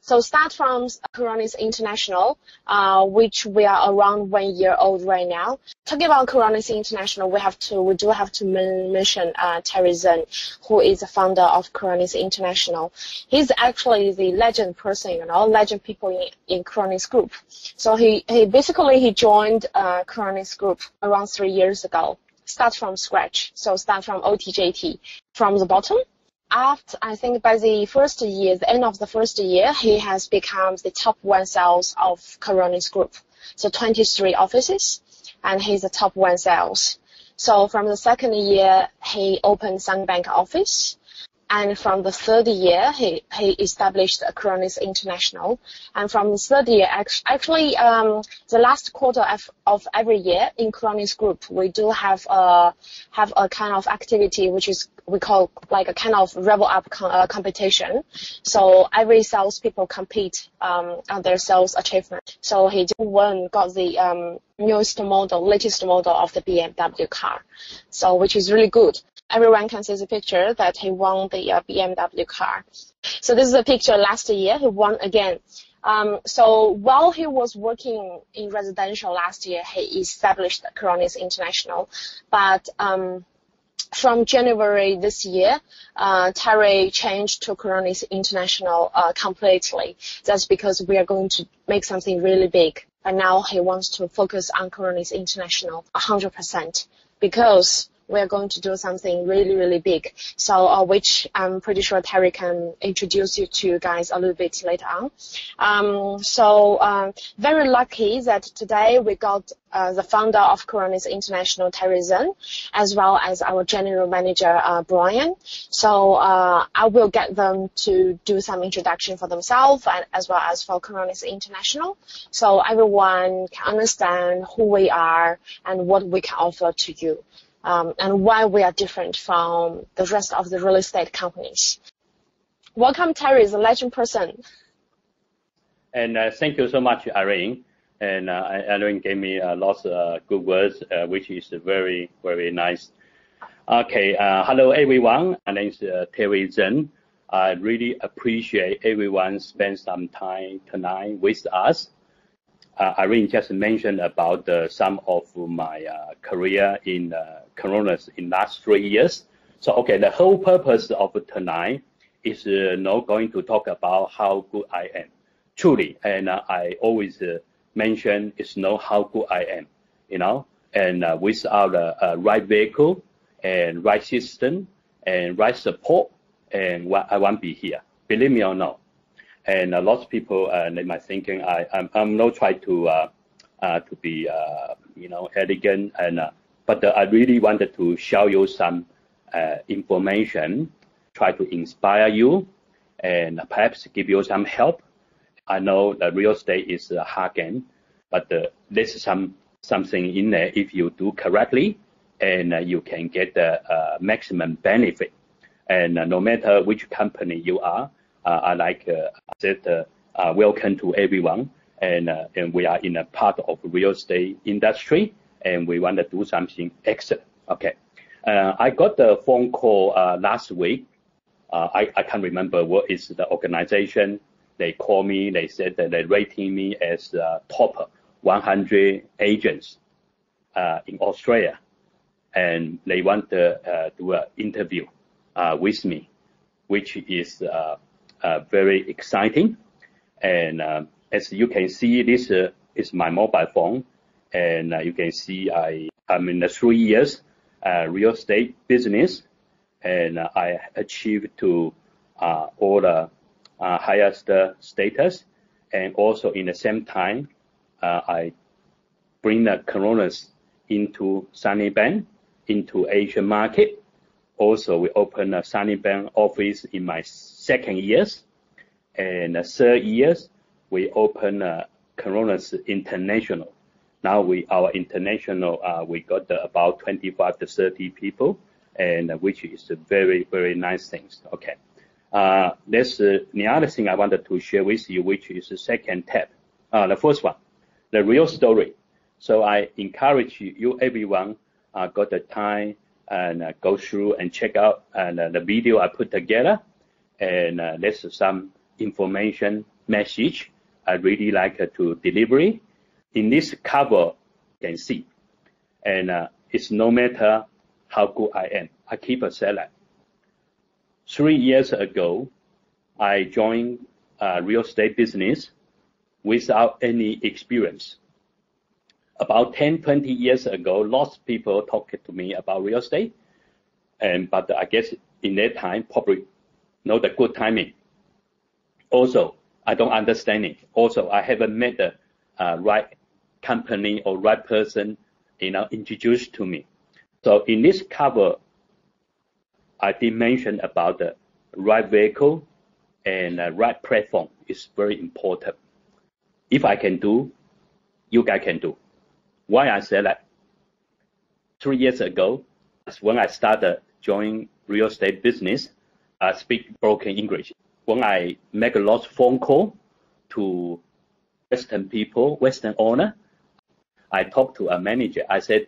So start from Coronis International, which we are around 1 year old right now. Talking about Coronis International, we do have to mention Terry Zhen, who is the founder of Coronis International. He's actually the legend person, legend people in Coronis Group. So he joined Coronis Group around 3 years ago. Start from scratch. So start from OTJT, from the bottom. After, I think by the end of the first year, he has become the top 1 sales of Coronis Group. So 23 offices, and he's the top 1 sales. So from the second year, he opened Sunbank office. And from the third year, he established Coronis International. And from the third year, the last quarter of every year in Coronis Group, we do have a kind of activity which is we call like a kind of level up competition. So every salespeople compete on their sales achievement. So he got the latest model of the BMW car. So which is really good. Everyone can see the picture that he won the BMW car. So this is a picture last year. He won again. So while he was working in residential last year, he established Coronis International. But from January this year, Terry changed to Coronis International completely. That's because we are going to make something really big. And now he wants to focus on Coronis International 100% because we are going to do something really, really big. So, which I'm pretty sure Terry can introduce you to guys a little bit later on. Very lucky that today we got the founder of Coronis International, Terry Zhen, as well as our general manager, Brian. So, I will get them to do some introduction for themselves and as well as for Coronis International. So everyone can understand who we are and what we can offer to you. And why we are different from the rest of the real estate companies. Welcome, Terry, is a legend person. And thank you so much, Irene. And Irene gave me lots of good words, which is very, very nice. Okay, hello everyone. My name is Terry Zhen. I really appreciate everyone spend some time tonight with us. Irene just mentioned about some of my career in Coronis in last 3 years. So, okay, the whole purpose of tonight is not going to talk about how good I am. Truly, and I always mention it's not how good I am, and without a right vehicle and right system and right support, and I won't be here. Believe me or not. And lots of people they might thinking I'm not trying to be elegant, but I really wanted to show you some information, try to inspire you, and perhaps give you some help. I know that real estate is a hard game, but there's something in there if you do correctly, and you can get the maximum benefit. And no matter which company you are, I like said welcome to everyone, and we are in a part of real estate industry, and we want to do something excellent. Okay, I got the phone call last week. I can't remember what is the organization. They called me. They said that they're rating me as top 100 agents in Australia, and they want to do an interview with me, which is very exciting. And as you can see, this is my mobile phone, and you can see I'm in the 3 years real estate business, and I achieved to all the highest status, and also in the same time I bring the Coronis into Sunnybank, into Asian market. Also, we opened a Sunnybank office in my second years, and the third years we opened Coronis International. Now our international we got about 25 to 30 people, and which is a very, very nice things. Okay, there's the other thing I wanted to share with you, which is the second tab. The first one, the real story. So I encourage you everyone got the time and go through and check out the video I put together, and there's some information message I really like to deliver. In this cover, you can see, and it's no matter how good I am, I keep a salad. 3 years ago, I joined real estate business without any experience. About 10, 20 years ago, lots of people talked to me about real estate, but I guess in that time, probably not the good timing. Also, I don't understand it. Also, I haven't met the right company or right person, introduced to me. So in this cover, I did mention about the right vehicle and right platform is very important. If I can do, you guys can do. Why I say that? 3 years ago, that's when I started joining real estate business. I speak broken English. When I make a lot of phone call to Western people, Western owner, I talked to a manager. I said,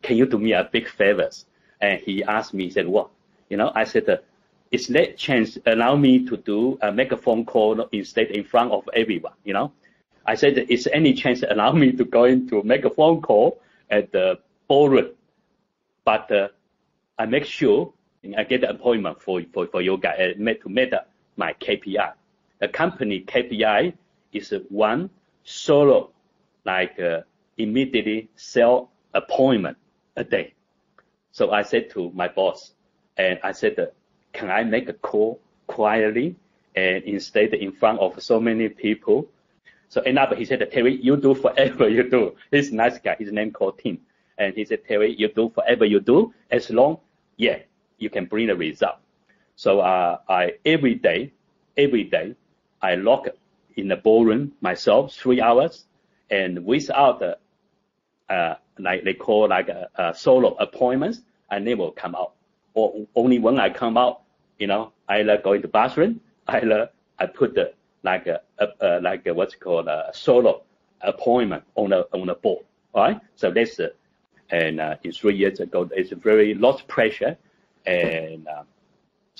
can you do me a big favor? And he asked me, he said, what? I said, is that chance allow me to do make a phone call instead in front of everyone? I said, is any chance allow me to go in to make a phone call at the ballroom? But I make sure I get the appointment for you guys to meet my KPI. The company KPI is one solo, immediately sell appointment a day. So I said to my boss, and I said, can I make a call quietly and instead in front of so many people? So end up, he said, Terry, you do forever you do. He's a nice guy. His name called Tim. And he said, Terry, you do forever you do, as long, you can bring the result. So I every day, I log in the ballroom myself 3 hours, and without they call a solo appointments, I never come out. Or only when I come out, I go into bathroom, I put the what's called a solo appointment on a board. All right. So that's in 3 years ago, it's very lot of pressure, and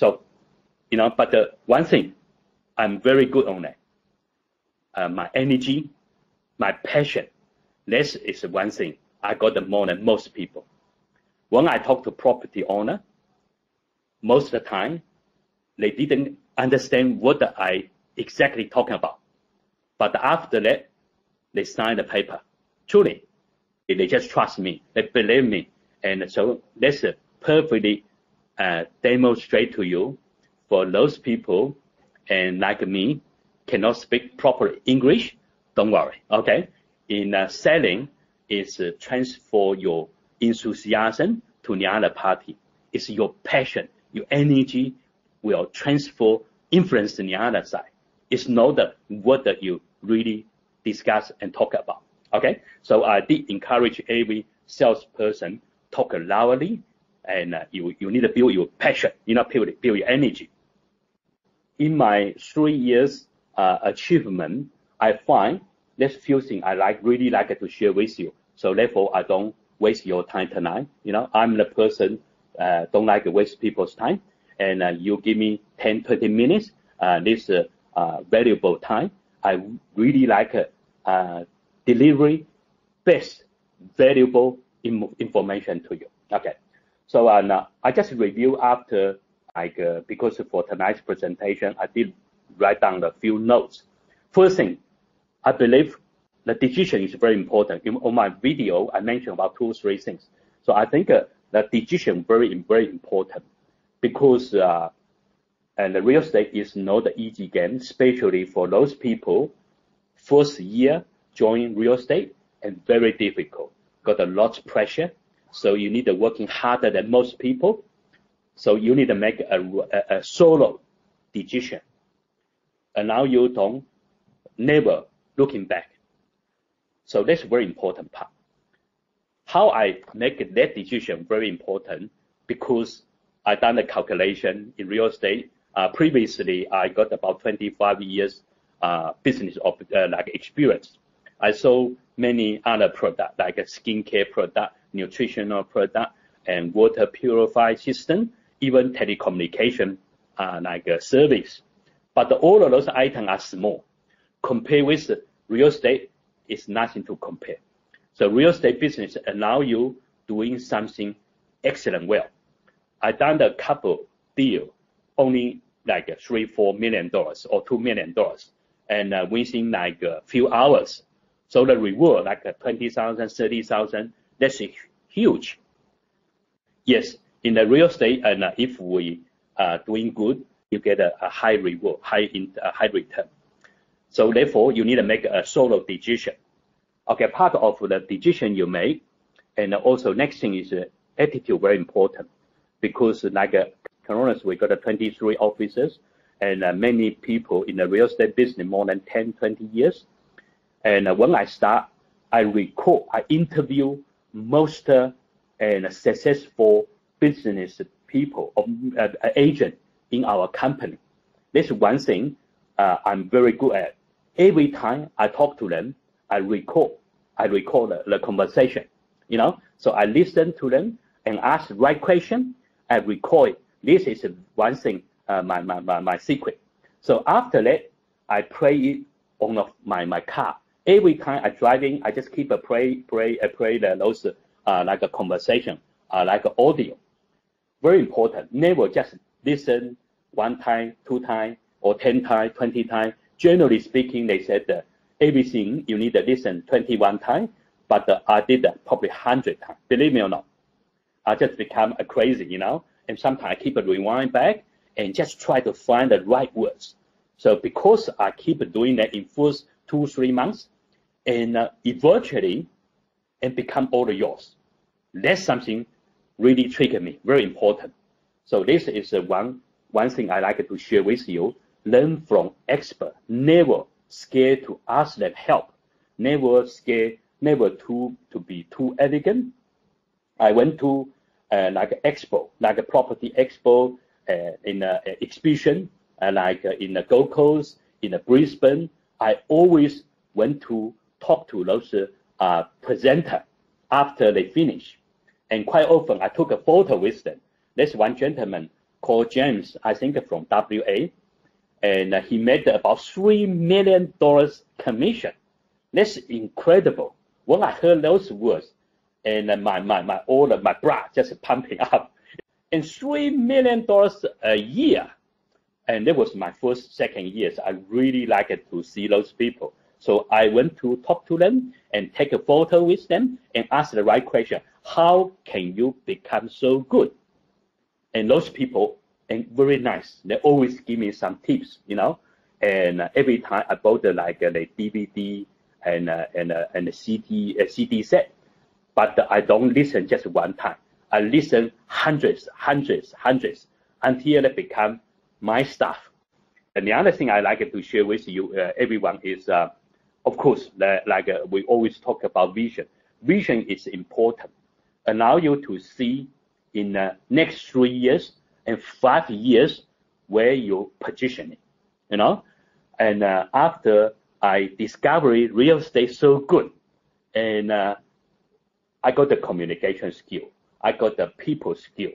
but the one thing I'm very good on that. My energy, my passion. This is one thing I got more than most people. When I talk to property owner, most of the time they didn't understand what I exactly talking about. But after that, they sign the paper. Truly, they just trust me. They believe me. And so that's perfectly demonstrate to you for those people and like me cannot speak proper English. Don't worry. Okay. In selling, is transfer your enthusiasm to the other party. It's your passion, your energy will transfer, influence the other side. It's not what that you really discuss and talk about. Okay, so I did encourage every salesperson talk loudly, and you need to build your passion, build your energy. In my 3 years achievement, I find there's few things I really like to share with you. So therefore, I don't waste your time tonight. I'm the person don't like to waste people's time, and you give me 10, 20 minutes. This valuable time. I really like delivery best valuable information to you. Okay, so now I just review after because for tonight's presentation, I did write down a few notes. First thing, I believe the decision is very important. On my video, I mentioned about 2 or 3 things. So I think the decision very important because and the real estate is not an easy game, especially for those people first year join real estate, and very difficult. Got a lot of pressure, so you need to working harder than most people. So you need to make a solo decision, and now you don't never looking back. So that's a very important part. How I make that decision very important because I done the calculation in real estate. Previously, I got about 25 years business of experience. I sold many other products like a skincare product, nutritional product, and water purify system, even telecommunication like a service. But all of those items are small. compare with real estate, it's nothing to compare. So real estate business allow you doing something excellent well. I done a couple deal, only like $3-4 million or $2 million, and within like a few hours. So the reward like 20,000, 30,000, that's huge. Yes, in the real estate, and if we are doing good, you get a high reward, high return. So therefore, you need to make a solo decision. Okay, part of the decision you make, and also next thing is attitude, very important, because like Coronis, we got 23 offices, and many people in the real estate business more than 10, 20 years. And when I start, I interview most and successful business people, agent in our company. This is one thing I'm very good at. Every time I talk to them, I record the conversation, So I listen to them and ask the right question. I record it. This is one thing, my secret. So after that, I play it on my car. Every time I driving, I just keep play those like a conversation, like audio. Very important. Never just listen 1 time, 2 times, or 10 times, 20 times. Generally speaking, they said everything you need to listen 21 times, but I did probably 100 times. Believe me or not, I just become crazy, And sometimes I keep a rewind back and just try to find the right words. So because I keep doing that in first 2-3 months, and eventually, and become all yours. That's something really triggered me, very important. So this is one thing I like to share with you. Learn from expert. Never scared to ask them help. Never scared, never to be too arrogant. I went to like expo, like a property expo, in an exhibition, like in the Gold Coast, in the Brisbane. I always went to talk to those presenter after they finish. And quite often I took a photo with them. There's one gentleman called James, I think from WA, and he made about $3 million commission. That's incredible. When I heard those words, and my blood just pumping up, and $3 million a year. And that was my second years. I really liked to see those people. So I went to talk to them and take a photo with them and ask the right question. How can you become so good? And those people, and very nice, they always give me some tips, And every time I bought the DVD and the CD set, but I don't listen just one time. I listen hundreds until it become my stuff. And the other thing I like to share with you, everyone, is of course, we always talk about vision. Vision is important. Allow you to see in the next 3 years and 5 years where you're positioning, And after I discovered real estate so good, and I got the communication skill, I got the people skill,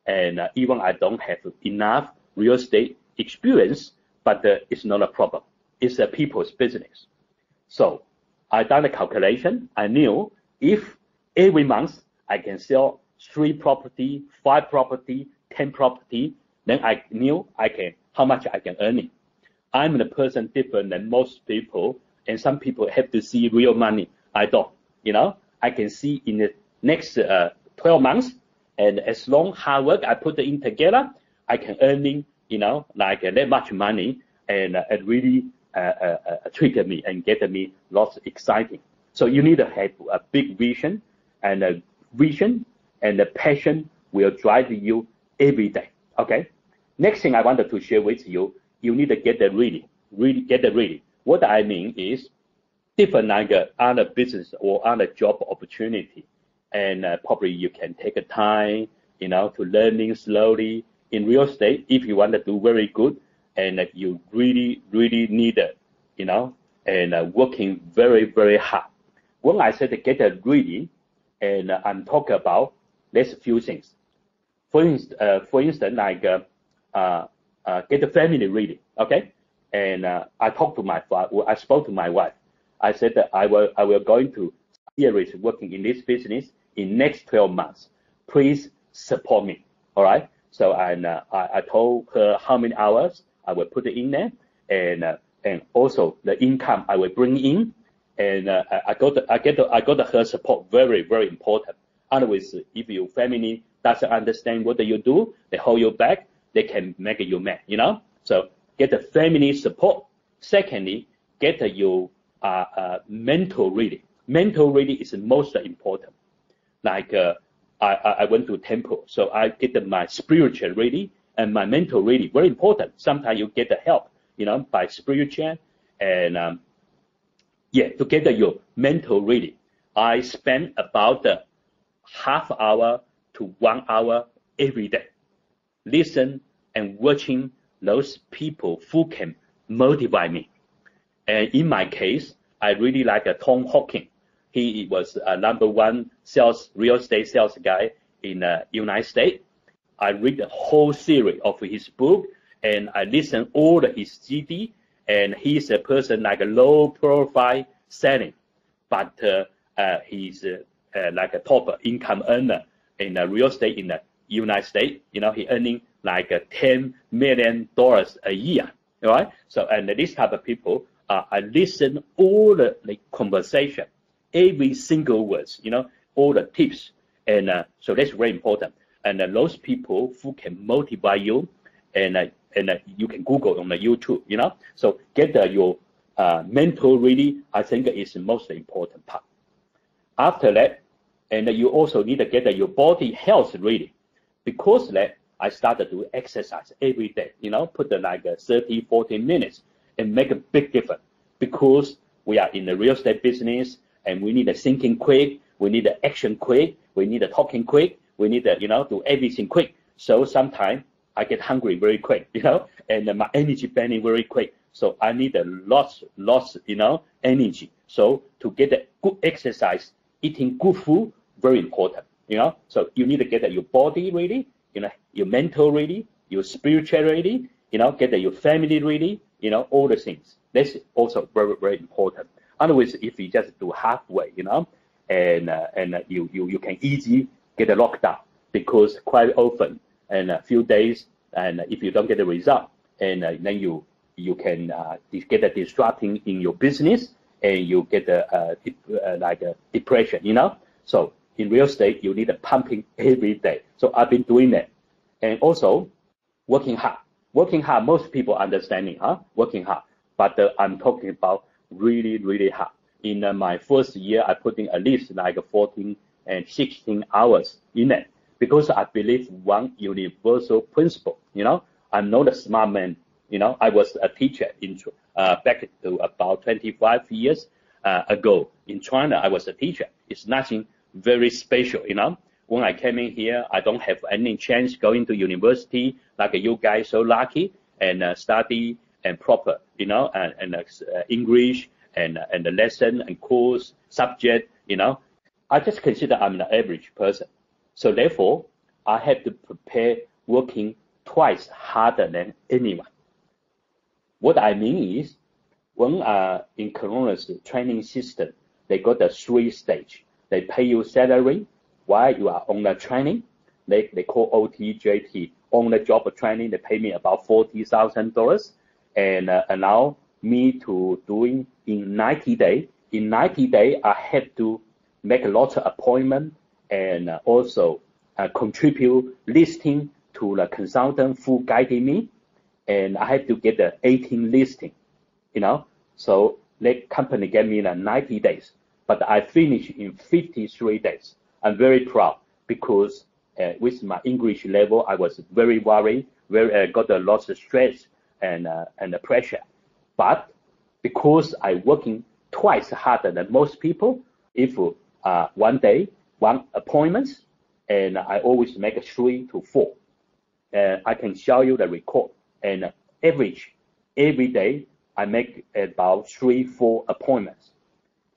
and even I don't have enough real estate experience, but it's not a problem. It's a people's business. So I done the calculation. I knew if every month I can sell 3 property, 5 property, 10 property, then I knew how much I can earn it. I'm the person different than most people, and some people have to see real money. I don't, I can see in the next 12 months, and as long hard work I put it in together, I can earning, that much money, and it really trigger me and get me lots exciting. So you need to have a big vision, and the passion will drive you every day. Okay. Next thing I wanted to share with you, you need to get the ready. What I mean is different other business or other job opportunity, and probably you can take a time, to learning slowly. In real estate, if you want to do very good, and you really need it, and working very, very hard. When I said to get it ready, and I'm talking about, there's a few things. For instance, get the family ready, okay? And I spoke to my wife. I said that I will going to serious working in this business in next 12 months. Please support me. All right. So I told her how many hours I will put it in there, and also the income I will bring in, and I got her support, very very important. Otherwise, if your family doesn't understand what you do, they hold you back, they can make you mad, So get the family support. Secondly, get your mental reading. Mental reading is the most important. Like I went to temple, so I get my spiritual reading and my mental reading. Very important. Sometimes you get the help, by spiritual and to get your mental reading. I spend about half hour to 1 hour every day, listen and watching those people who can motivate me. And in my case, I really like Tom Hawking. He was a #1 real estate sales guy in the United States. I read the whole series of his book, and I listen all his CD. And he's a person like a low profile selling, but he's like a top income earner in real estate in the United States. He earning like $10 million a year. All right. So, and this type of people, I listen all the conversation, every single words, all the tips. And so that's very important. And those people who can motivate you, and you can Google on the YouTube, So get your mental reading, I think is the most important part. After that, and you also need to get your body health reading. Because that, I started to exercise every day, put like 30, 40 minutes and make a big difference. Because we are in the real estate business and we need a thinking quick, we need the action quick, we need the talking quick, we need to, do everything quick. So sometimes I get hungry very quick, and my energy burning very quick. So I need a lots, energy. So to get a good exercise, eating good food, very important, So you need to get your body ready, your mental ready, your spiritual ready, get your family ready, all the things. That's also very, very important. Otherwise, if you just do halfway, and you can easily get a lockdown, because quite often, and a few days, and if you don't get the result, and then you can get a disrupting in your business, and you get like a depression, So in real estate, you need a pumping every day. So I've been doing that, and also working hard. Working hard, most people understanding, working hard, but I'm talking about really, really hard. In my first year, I put in at least like 14 and 16 hours in it, because I believe one universal principle. I'm not a smart man. I was a teacher in back to about 25 years ago in China. I was a teacher. It's nothing very special. When I came in here, I don't have any chance going to university like you guys so lucky and study and proper, and English and the lesson and course subject, I just consider I'm an average person. So therefore, I have to prepare working twice harder than anyone. What I mean is, when in Coronis training system, they got the 3 stage. They pay you salary while you are on the training. They call OTJT, on the job training. They pay me about $40,000 and allow me to doing in 90 days. In 90 days, I have to make a lot of appointments and also contribute listing to the consultant who guided me. And I have to get the 18 listing, So the company gave me 90 days, but I finished in 53 days. I'm very proud because with my English level, I was very worried, got a lot of stress and the pressure. But because I working twice harder than most people, if one day, one appointments, and I always make 3 to 4. I can show you the record. And average, every day, I make about 3, 4 appointments.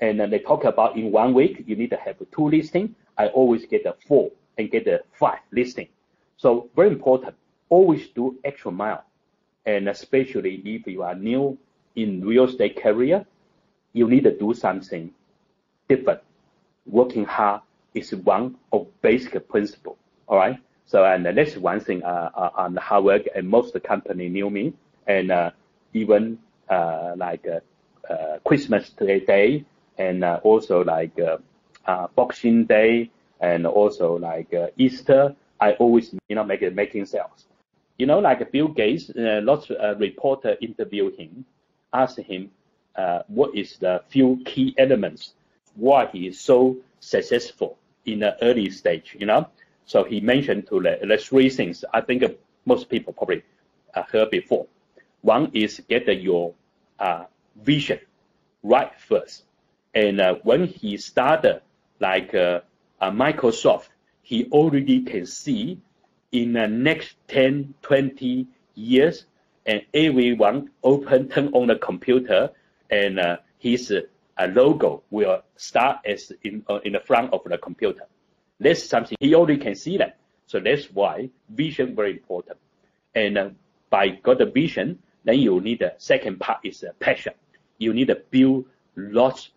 And then they talk about in 1 week, you need to have 2 listings. I always get 4 and get 5 listing. So very important, always do extra mile. and especially if you are new in real estate career, you need to do something different. Working hard is one of basic principle. All right. So and that's one thing on the hard work, and most of the company knew me, and even like Christmas Day, and also like Boxing Day, and also like Easter, I always making sales. Like Bill Gates, lots of reporter interview him, ask him what is the few key elements why he is so successful in the early stage. So he mentioned the three things I think most people probably heard before. One is get your vision right first. And when he started like Microsoft, he already can see in the next 10, 20 years, and everyone turn on the computer, and his logo will start as in the front of the computer. That's something he already can see that. So that's why vision very important. And by got the vision, then you need the second part is passion. You need to build lots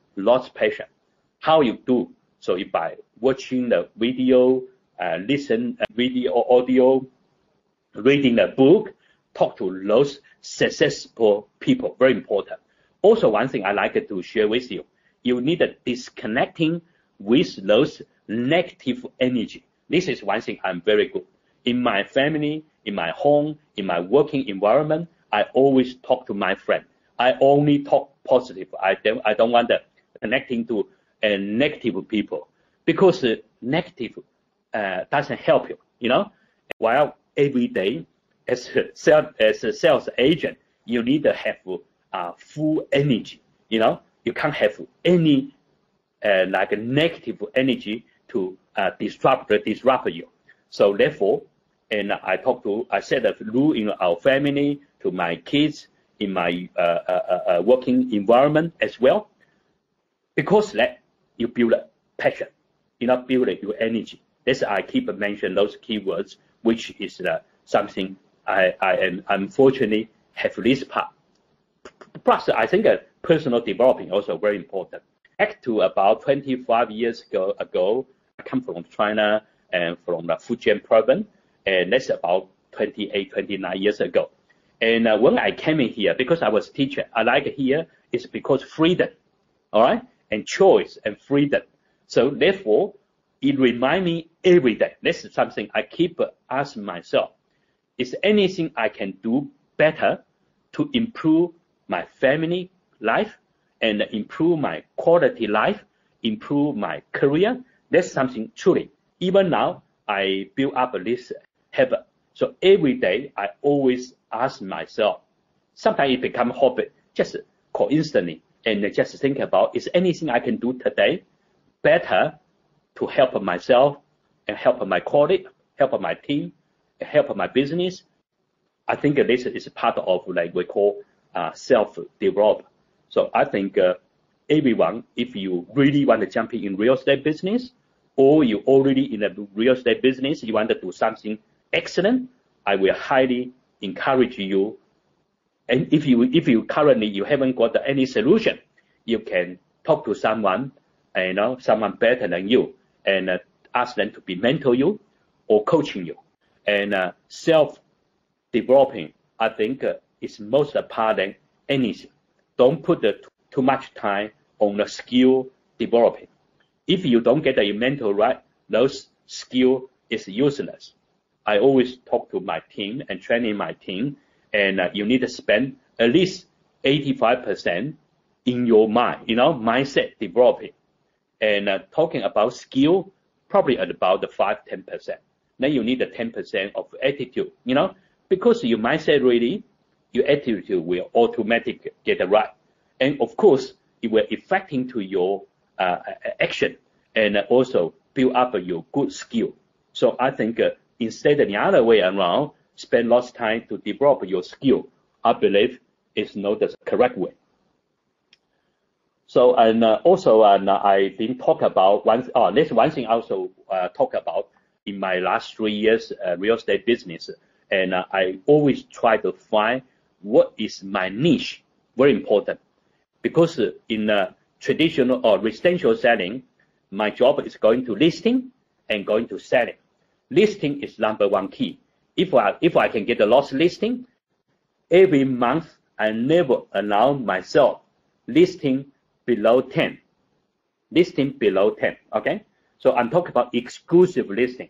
passion. How you do? So if by watching the video, listen video, audio, reading the book, talk to those successful people, very important. Also, one thing I like to share with you, you need a disconnecting with those negative energy. This is one thing I'm very good. In my family, in my home, in my working environment, I always talk to my friend. I only talk positive. I don't want the connecting to negative people, because negative doesn't help you, While every day as a sales agent, you need to have full energy, You can't have any like a negative energy to disrupt you. So therefore, and I said a rule in our family, to my kids, in my working environment as well, because that you build a passion, build your energy. That's I keep mentioning those keywords, which is something I am unfortunately have this part. Plus, I think personal developing also very important. Back to about 25 years ago, I come from China and from the Fujian province, and that's about 28, 29 years ago. And when I came in here, because I was a teacher, I like it here is because freedom, all right, and choice and freedom. So therefore, it reminds me every day. This is something I keep asking myself. Is anything I can do better to improve my family life and improve my quality life, improve my career? That's something truly. Even now, I build up this habit. So every day, I always ask myself. Sometimes it becomes hobby, just coincidentally, and just think about, is anything I can do today better to help myself and help my colleague, help my team, and help my business? I think this is part of like we call self-develop. So I think everyone, if you really want to jump in real estate business, or you already in a real estate business, you want to do something excellent, I will highly encourage you. And if you currently you haven't got any solution, you can talk to someone, someone better than you, and ask them to be mentor you or coaching you. And self-developing, I think, is most part than anything. Don't put too much time on the skill developing. If you don't get the mentor right, those skill is useless. I always talk to my team and training my team, and you need to spend at least 85% in your mind, mindset developing. And talking about skill, probably at about the 5-10%. Then you need the 10% of attitude, because your mindset ready, your attitude will automatically get it right. And of course, it will affect into your action and also build up your good skill. So I think instead of the other way around, spend lots of time to develop your skill, I believe is not the correct way. So, and also, I didn't talk about there's one thing I also talk about in my last 3 years real estate business. And I always try to find what is my niche. Very important, because in traditional or residential selling, my job is going to listing and going to selling. Listing is number one key. If I can get a lost listing, every month I never allow myself listing below 10. Listing below 10, okay? So I'm talking about exclusive listing,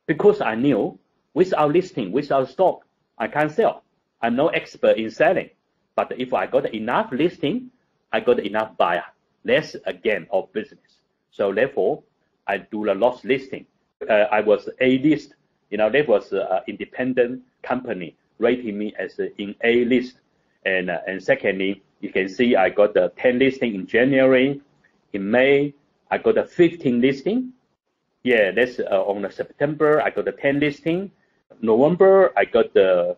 because I knew without listing, without stock, I can't sell. I'm no expert in selling, but if I got enough listing, I got enough buyer. Less again of business. So therefore, I do the lost listing. I was A list. There was an independent company rating me as in A list. And secondly, you can see I got the 10 listing in January. In May, I got a 15 listing. Yeah, that's on September, I got the 10 listing. November, I got the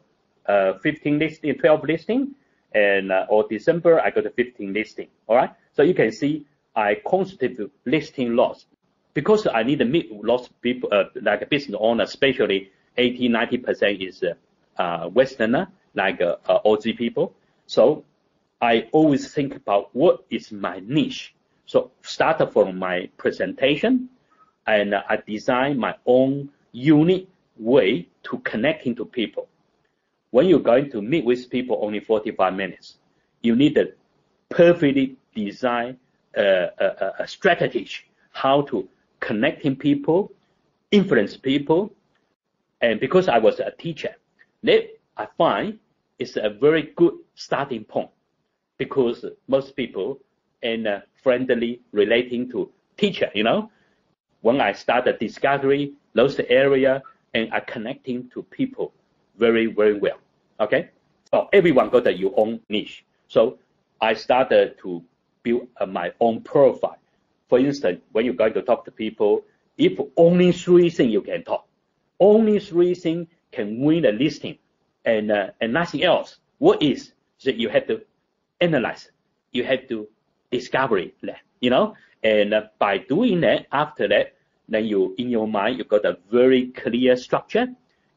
15 listing, 12 listing. And or December, I got the 15 listing. All right. So you can see I constantly listing lots, because I need to meet lots of people, like a business owner, especially 80-90% is Westerner, like Aussie people. So I always think about what is my niche. So start from my presentation, and I design my own unique way to connecting to people. When you're going to meet with people only 45 minutes, you need to perfectly design a strategy how to connecting people, influence people. And because I was a teacher, that I find is a very good starting point, because most people and friendly relating to teacher, when I started discovery those area and are connecting to people very, very well. Okay, so everyone got your own niche. So I started to build my own profile. For instance, when you're going to talk to people, if only 3 things you can talk, only 3 things can win a listing, and nothing else. What is? So you have to analyze, you have to discover that, and by doing that, after that, then you, in your mind, you got a very clear structure,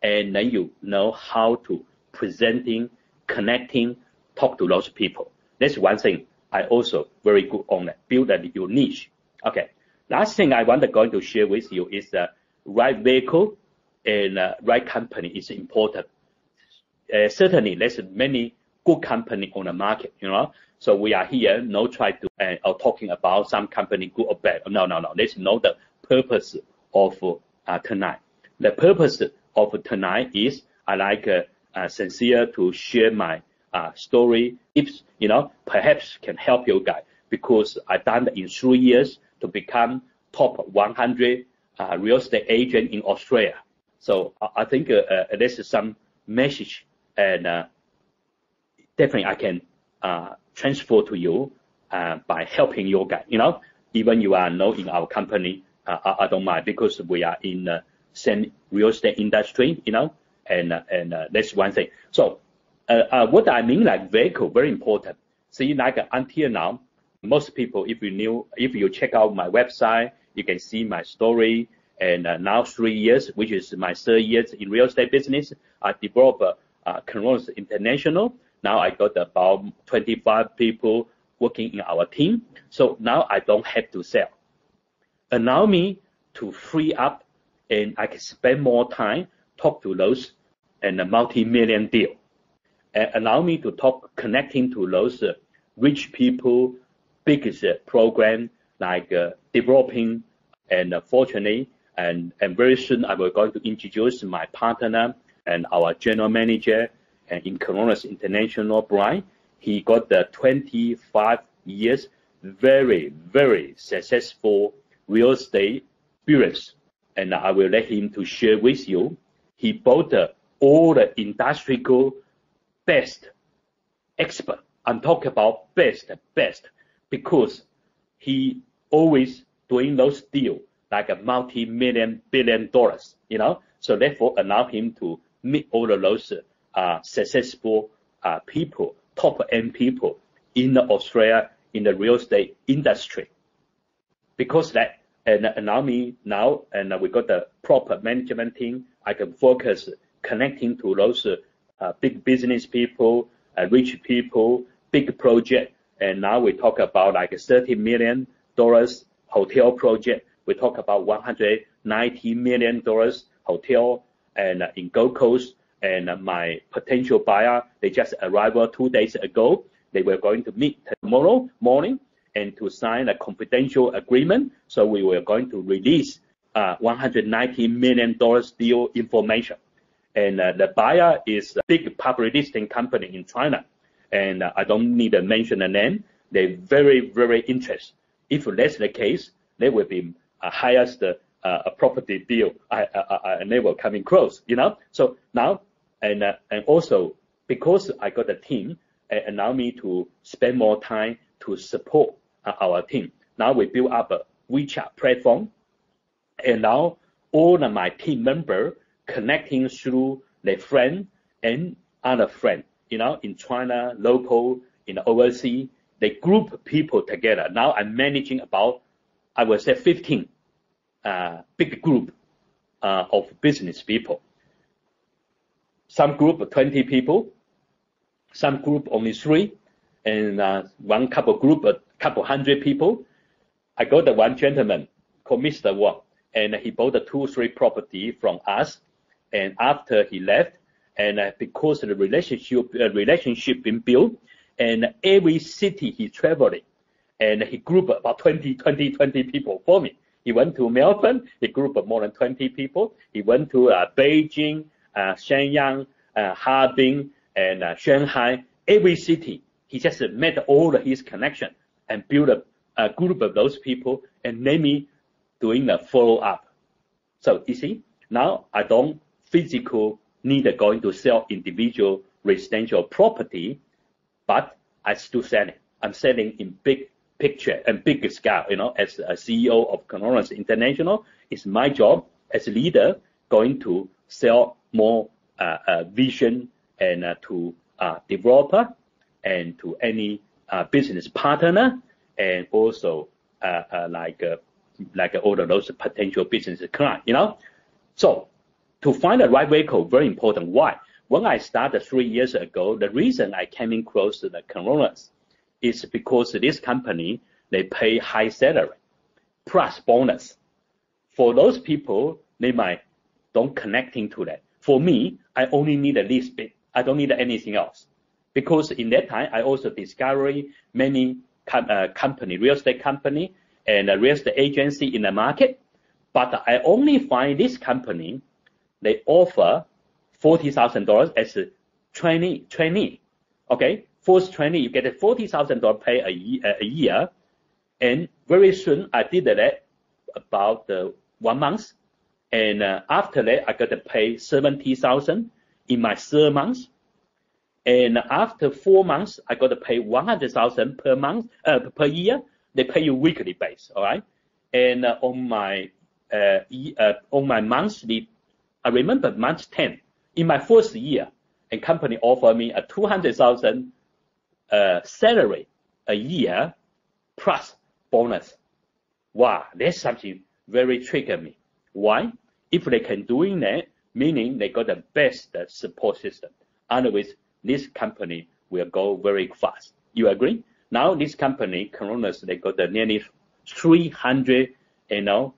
and then you know how to presenting, connecting, talk to those people. That's one thing I also very good on that, build your niche. Okay, last thing I want to going to share with you is the right vehicle and right company is important. Certainly, there's many good company on the market, So we are here, no try to or talking about some company good or bad. No. Let's know the purpose of tonight. The purpose of tonight is I like sincere to share my story tips, perhaps can help you guys, because I done it in 3 years to become top 100 real estate agent in Australia. So I think this is some message, and definitely I can transfer to you by helping you guys. Even you are not in our company, I don't mind, because we are in the same real estate industry, and that's one thing. So what I mean, like vehicle, very important. See, like until now, most people, if you check out my website, you can see my story. And now 3 years, which is my 3rd year in real estate business, I developed Coronis International. Now I got about 25 people working in our team. So now I don't have to sell. Allow me to free up, and I can spend more time, talk to those and a multi-million deal. And allow me to talk, connecting to those rich people, biggest program, like developing, and fortunately, and very soon I will going to introduce my partner and our general manager and in Coronis International, Brian. He got the 25 years very, very successful real estate experience, and I will let him to share with you. He bought all the industrial best expert. I'm talking about best, because he always doing those deals like a multi-million, billion dollars, So therefore, allow him to meet all of those successful people, top-end people in Australia in the real estate industry. Because that, and allow me now, and we got the proper management team, I can focus connecting to those big business people, rich people, big project. And now we talk about like $30 million hotel project. We talk about $190 million hotel and in Gold Coast. And my potential buyer, they just arrived 2 days ago. They were going to meet tomorrow morning and to sign a confidential agreement. So we were going to release $190 million deal information. And the buyer is a big public listing company in China. And I don't need to mention the name. They're very, very interested. If that's the case, they will be highest property deal I never coming close, you know. So now, and also because I got a team, allow me to spend more time to support our team. Now we build up a WeChat platform, and now all of my team members connecting through their friend and other friend, you know, in China, local, in overseas, they group people together. Now I'm managing about, I would say 15 big group of business people. Some group 20 people, some group only 3, and one couple group a couple hundred people. I got the one gentleman called Mr. Wang, and he bought a 2-3 property from us. And after he left, and because the relationship been built, and every city he traveling, and he grouped about 20 people for me. He went to Melbourne, he grouped more than 20 people. He went to Beijing, Shenyang, Harbin, and Shanghai. Every city, he just met all of his connection and built a group of those people, and let me doing the follow-up. So you see, now I don't physical need going to sell individual residential property, but I still selling. I'm selling in big picture and big scale, you know, as a CEO of Coronis International. It's my job as a leader going to sell more vision and to developer and to any business partner, and also like all of those potential business clients, you know. So to find the right vehicle, very important. Why? When I started 3 years ago, the reason I came in close to the Coronis is because this company, they pay high salary plus bonus. For those people, they might don't connecting to that. For me, I only need a lease bit. I don't need anything else. Because in that time, I also discovered many company, real estate company and a real estate agency in the market. But I only find this company, they offer $40,000 as a trainee. Okay, first trainee, you get a $40,000 pay a year, and very soon I did that about 1 month, and after that I got to pay $70,000 in my 3rd month, and after 4 months I got to pay $100,000 per month per year. They pay you weekly base, all right, and on my monthly, I remember month 10. In my first year, a company offered me a $200,000 salary a year plus bonus. Wow, that's something very triggered me. Why? If they can doing that, meaning they got the best support system. Otherwise, this company will go very fast. You agree? Now this company, Coronis, they got nearly 300,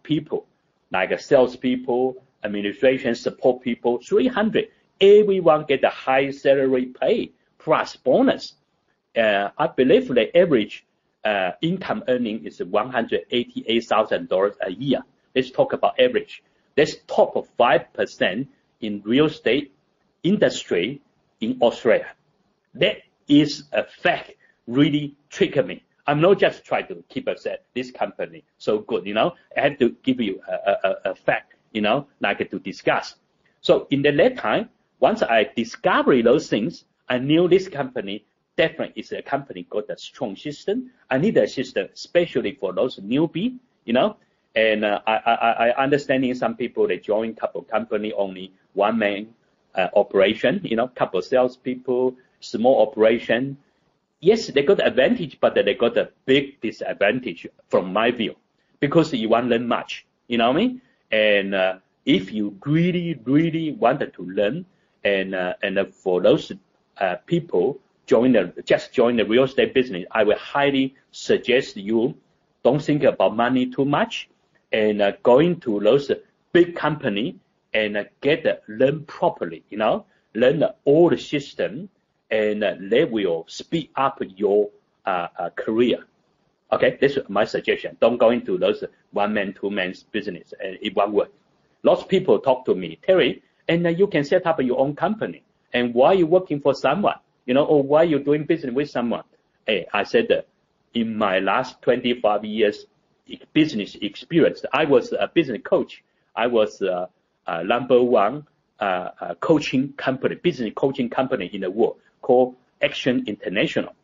people, like sales people, administration support people, 300. Everyone get a high salary pay plus bonus. I believe the average income earning is $188,000 a year. Let's talk about average. That's top of 5% in real estate industry in Australia. That is a fact, really triggered me. I'm not just trying to keep us at this company so good, I have to give you a fact, like to discuss. So in that time, once I discovered those things, I knew this company definitely is a company got a strong system. I need a system, especially for those newbie, and I understanding some people, they join couple company, only one man operation, couple salespeople, small operation. Yes, they got the advantage, but they got a big disadvantage from my view, because you won't learn much, you know what I mean? And if you really wanted to learn, and for those people, just join the real estate business, I will highly suggest you don't think about money too much, and going to those big company and learn properly, learn all the system, and they will speed up your career. Okay, this is my suggestion. Don't go into those one-man, two-man business, and it won't work. Lots of people talk to me, Terry, and you can set up your own company. And why are you working for someone, or why are you doing business with someone? Hey, I said that in my last 25 years business experience, I was a business coach. I was number one business coaching company in the world called Action International.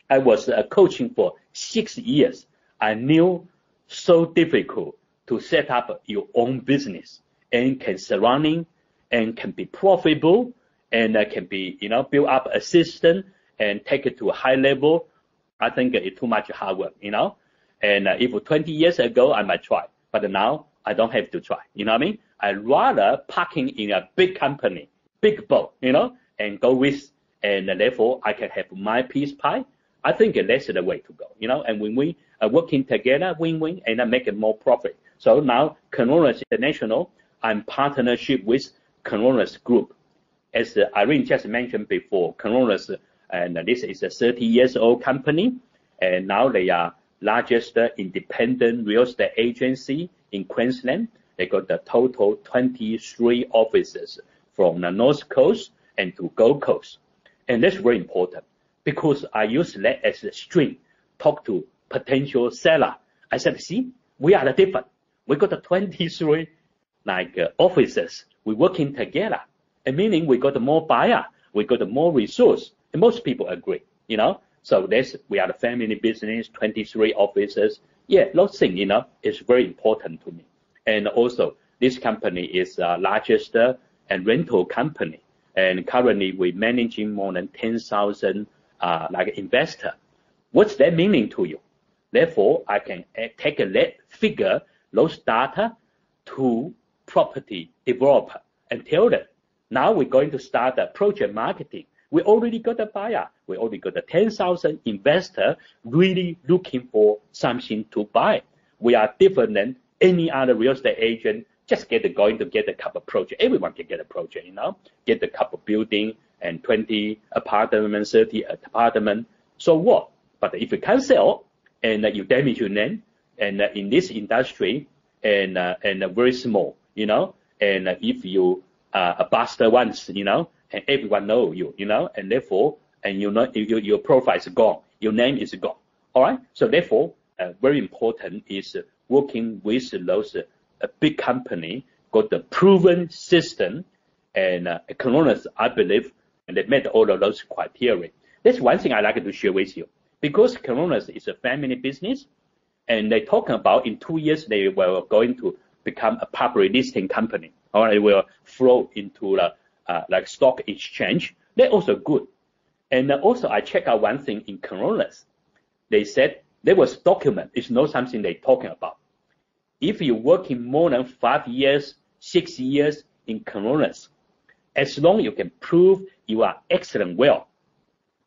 I was coaching for 6 years. I knew so difficult to set up your own business and can surrounding and can be profitable and can be, build up a system and take it to a high level. I think it's too much hard work, And if 20 years ago, I might try, but now I don't have to try. You know what I mean? I'd rather parking in a big company, big boat, and go with, and therefore I can have my piece pie. I think that's the way to go, and when we are working together, win-win, and I make it more profit. So now, Coronis International, I'm partnership with Coronis Group. As Irene just mentioned before, Coronis, and this is a 30-year-old company, and now they are largest independent real estate agency in Queensland. They got the total 23 offices from the North Coast and to Gold Coast. And that's very important because I use that as a string, talk to potential seller. I said, see, we are different. We got the 23 offices. We're working together. And meaning we got more buyer, we got more resource. And most people agree, So we are the family business, 23 offices. Yeah, those things, is very important to me. And also, this company is the largest and rental company. And currently, we're managing more than 10,000 investor. What's that meaning to you? Therefore, I can take that figure, those data, to property developer and tell them, now we're going to start a project marketing. We already got a buyer. We already got a 10,000 investor really looking for something to buy. We are different than any other real estate agent. Just going to get a couple project. Everyone can get a project, get a couple building and 20 apartments, 30 apartments. So what? But if you can't sell and you damage your name, and in this industry, and very small, and if you a buster once, and everyone know you, and therefore, and your profile is gone, your name is gone. All right. So therefore, very important is working with those big company, got the proven system, and Coronis, I believe, and they met all of those criteria. That's one thing I like to share with you, because Coronis is a family business, and they talking about in 2 years they were going to become a public listing company, or it will flow into the stock exchange. They're also good. And also I check out one thing in Coronis. They said there was document. It's not something they're talking about. If you're working more than 5 years, 6 years in Coronis, as long as you can prove you are excellent well,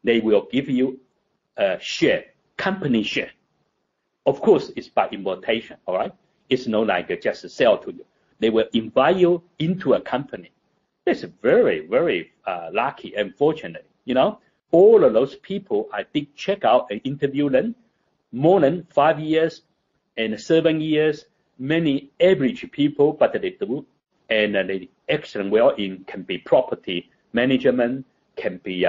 they will give you a share, company share. Of course, it's by invitation, all right? It's not like just a sell to you. They will invite you into a company. That's very, very lucky and fortunate, All of those people, I did check out and interview them, more than 5 years and 7 years, many average people, but they do, and they excellent well can be property management, can be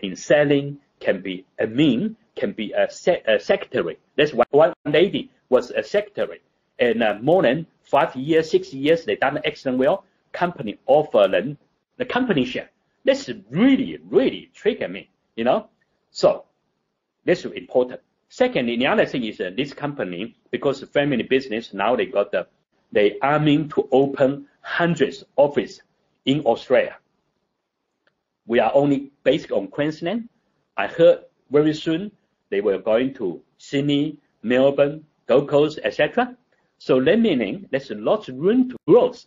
in selling, can be admin, can be a secretary. That's why one lady was a secretary, and more than 5 years, 6 years, they done excellent well. Company offer them the company share. That's really, really trigger me, So that's important. Secondly, the other thing is this company, because family business, now they aiming to open hundreds of offices in Australia. We are only based on Queensland. I heard very soon they were going to Sydney, Melbourne, Gold Coast, etc. So that meaning there's lots of room to growth.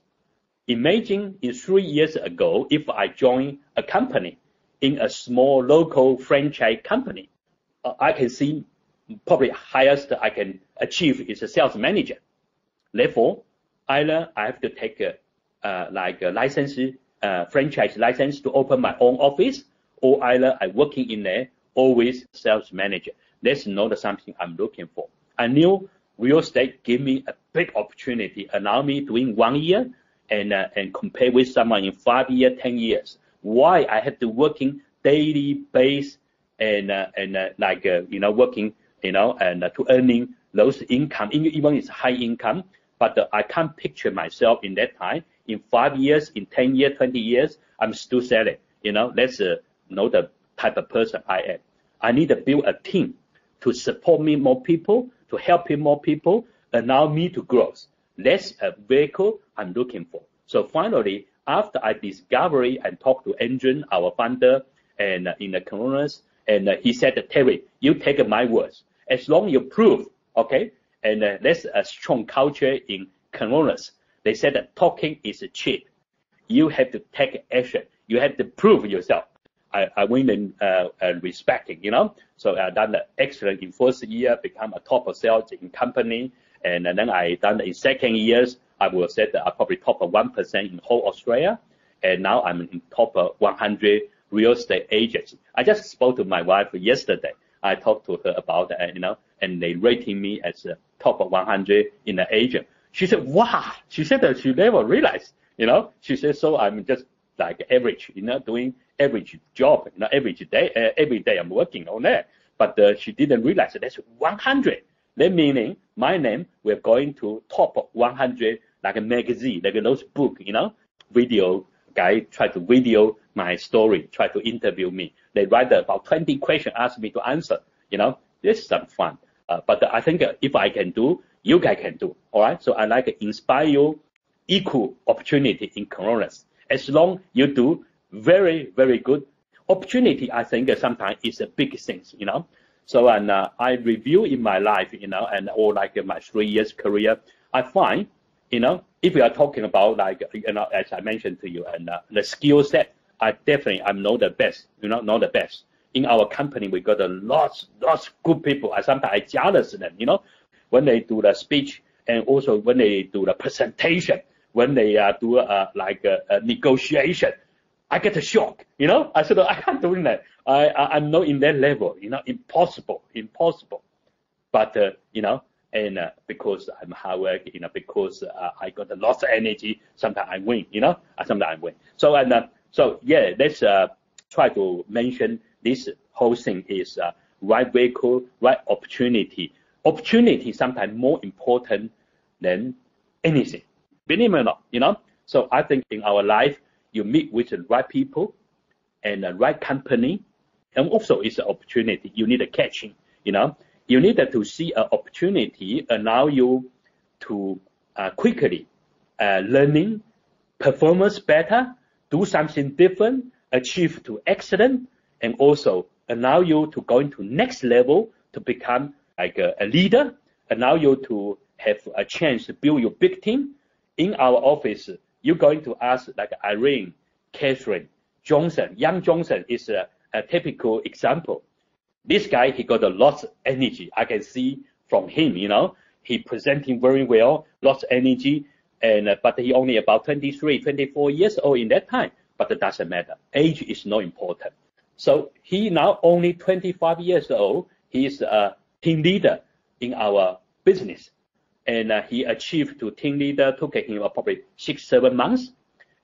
Imagine in 3 years ago, if I joined a company in a small local franchise company. I can see probably highest I can achieve is a sales manager. Therefore, either I have to take like a license, franchise license to open my own office, or either I working in there always sales manager. That's not something I'm looking for. I knew real estate give me a big opportunity, allow me doing 1 year and compare with someone in 5 years, 10 years. Why I have to working daily base and like working and to earning those income, even it's high income, but I can't picture myself in that time. In 5 years, in 10 years, 20 years, I'm still selling. That's not the type of person I am. I need to build a team to support me more people, to help me more people, allow me to grow. That's a vehicle I'm looking for. So finally, after I discover and talk to Andrew, our founder, and in the Coronis, and he said, Terry, you take my words. As long as you prove, okay, and that's a strong culture in Coronis. They said that talking is cheap. You have to take action. You have to prove yourself. I win in respecting, So I done excellent in first year, become a top of sales in company. And then I done in second years, I will say that I probably top of 1% in whole Australia. And now I'm in top of 100 real estate agents. I just spoke to my wife yesterday. I talked to her about, and they rating me as a top of 100 in the agent. She said, wow. She said that she never realized, She said, so I'm just like average, doing average job, average day, every day I'm working on that. But she didn't realize that that's 100. That meaning my name, we're going to top 100, like a magazine, like those book, video guy try to video my story, try to interview me. They write about 20 questions, ask me to answer, This is some fun. But I think if I can do, you guys can do, all right? So I like to inspire you equal opportunity in Coronis. As long you do very, very good opportunity, I think sometimes is a big thing, So I review in my life, and or like in my 3 years career, I find, if we are talking about like, as I mentioned to you, and the skill set, I'm not the best, not the best. In our company, we got a lots good people. Sometimes I jealous them, when they do the speech and also when they do the presentation, when they do like a negotiation, I get a shock, I said, I can't do that. I'm not in that level, impossible. But, and because I'm hard work, because I got a lot of energy, sometimes I win, sometimes I win. So yeah, let's try to mention this whole thing is right vehicle, right opportunity. Opportunity sometimes more important than anything. Believe it or not, So I think in our life, you meet with the right people and the right company, and also it's an opportunity. You need a catching, You need to see an opportunity allow you to quickly learning, performance better, do something different, achieve to excellent, and also allow you to go into next level to become like a leader, allow you to have a chance to build your big team. In our office, you're going to ask like Irene, Catherine, Johnson. Young Johnson is a typical example. This guy, he got a lot of energy. I can see from him, he presenting very well, lots of energy, and but he only about 23, 24 years old in that time. But it doesn't matter. Age is not important. So he now only 25 years old. He's a team leader in our business. And he achieved to team leader, took him probably 6-7 months.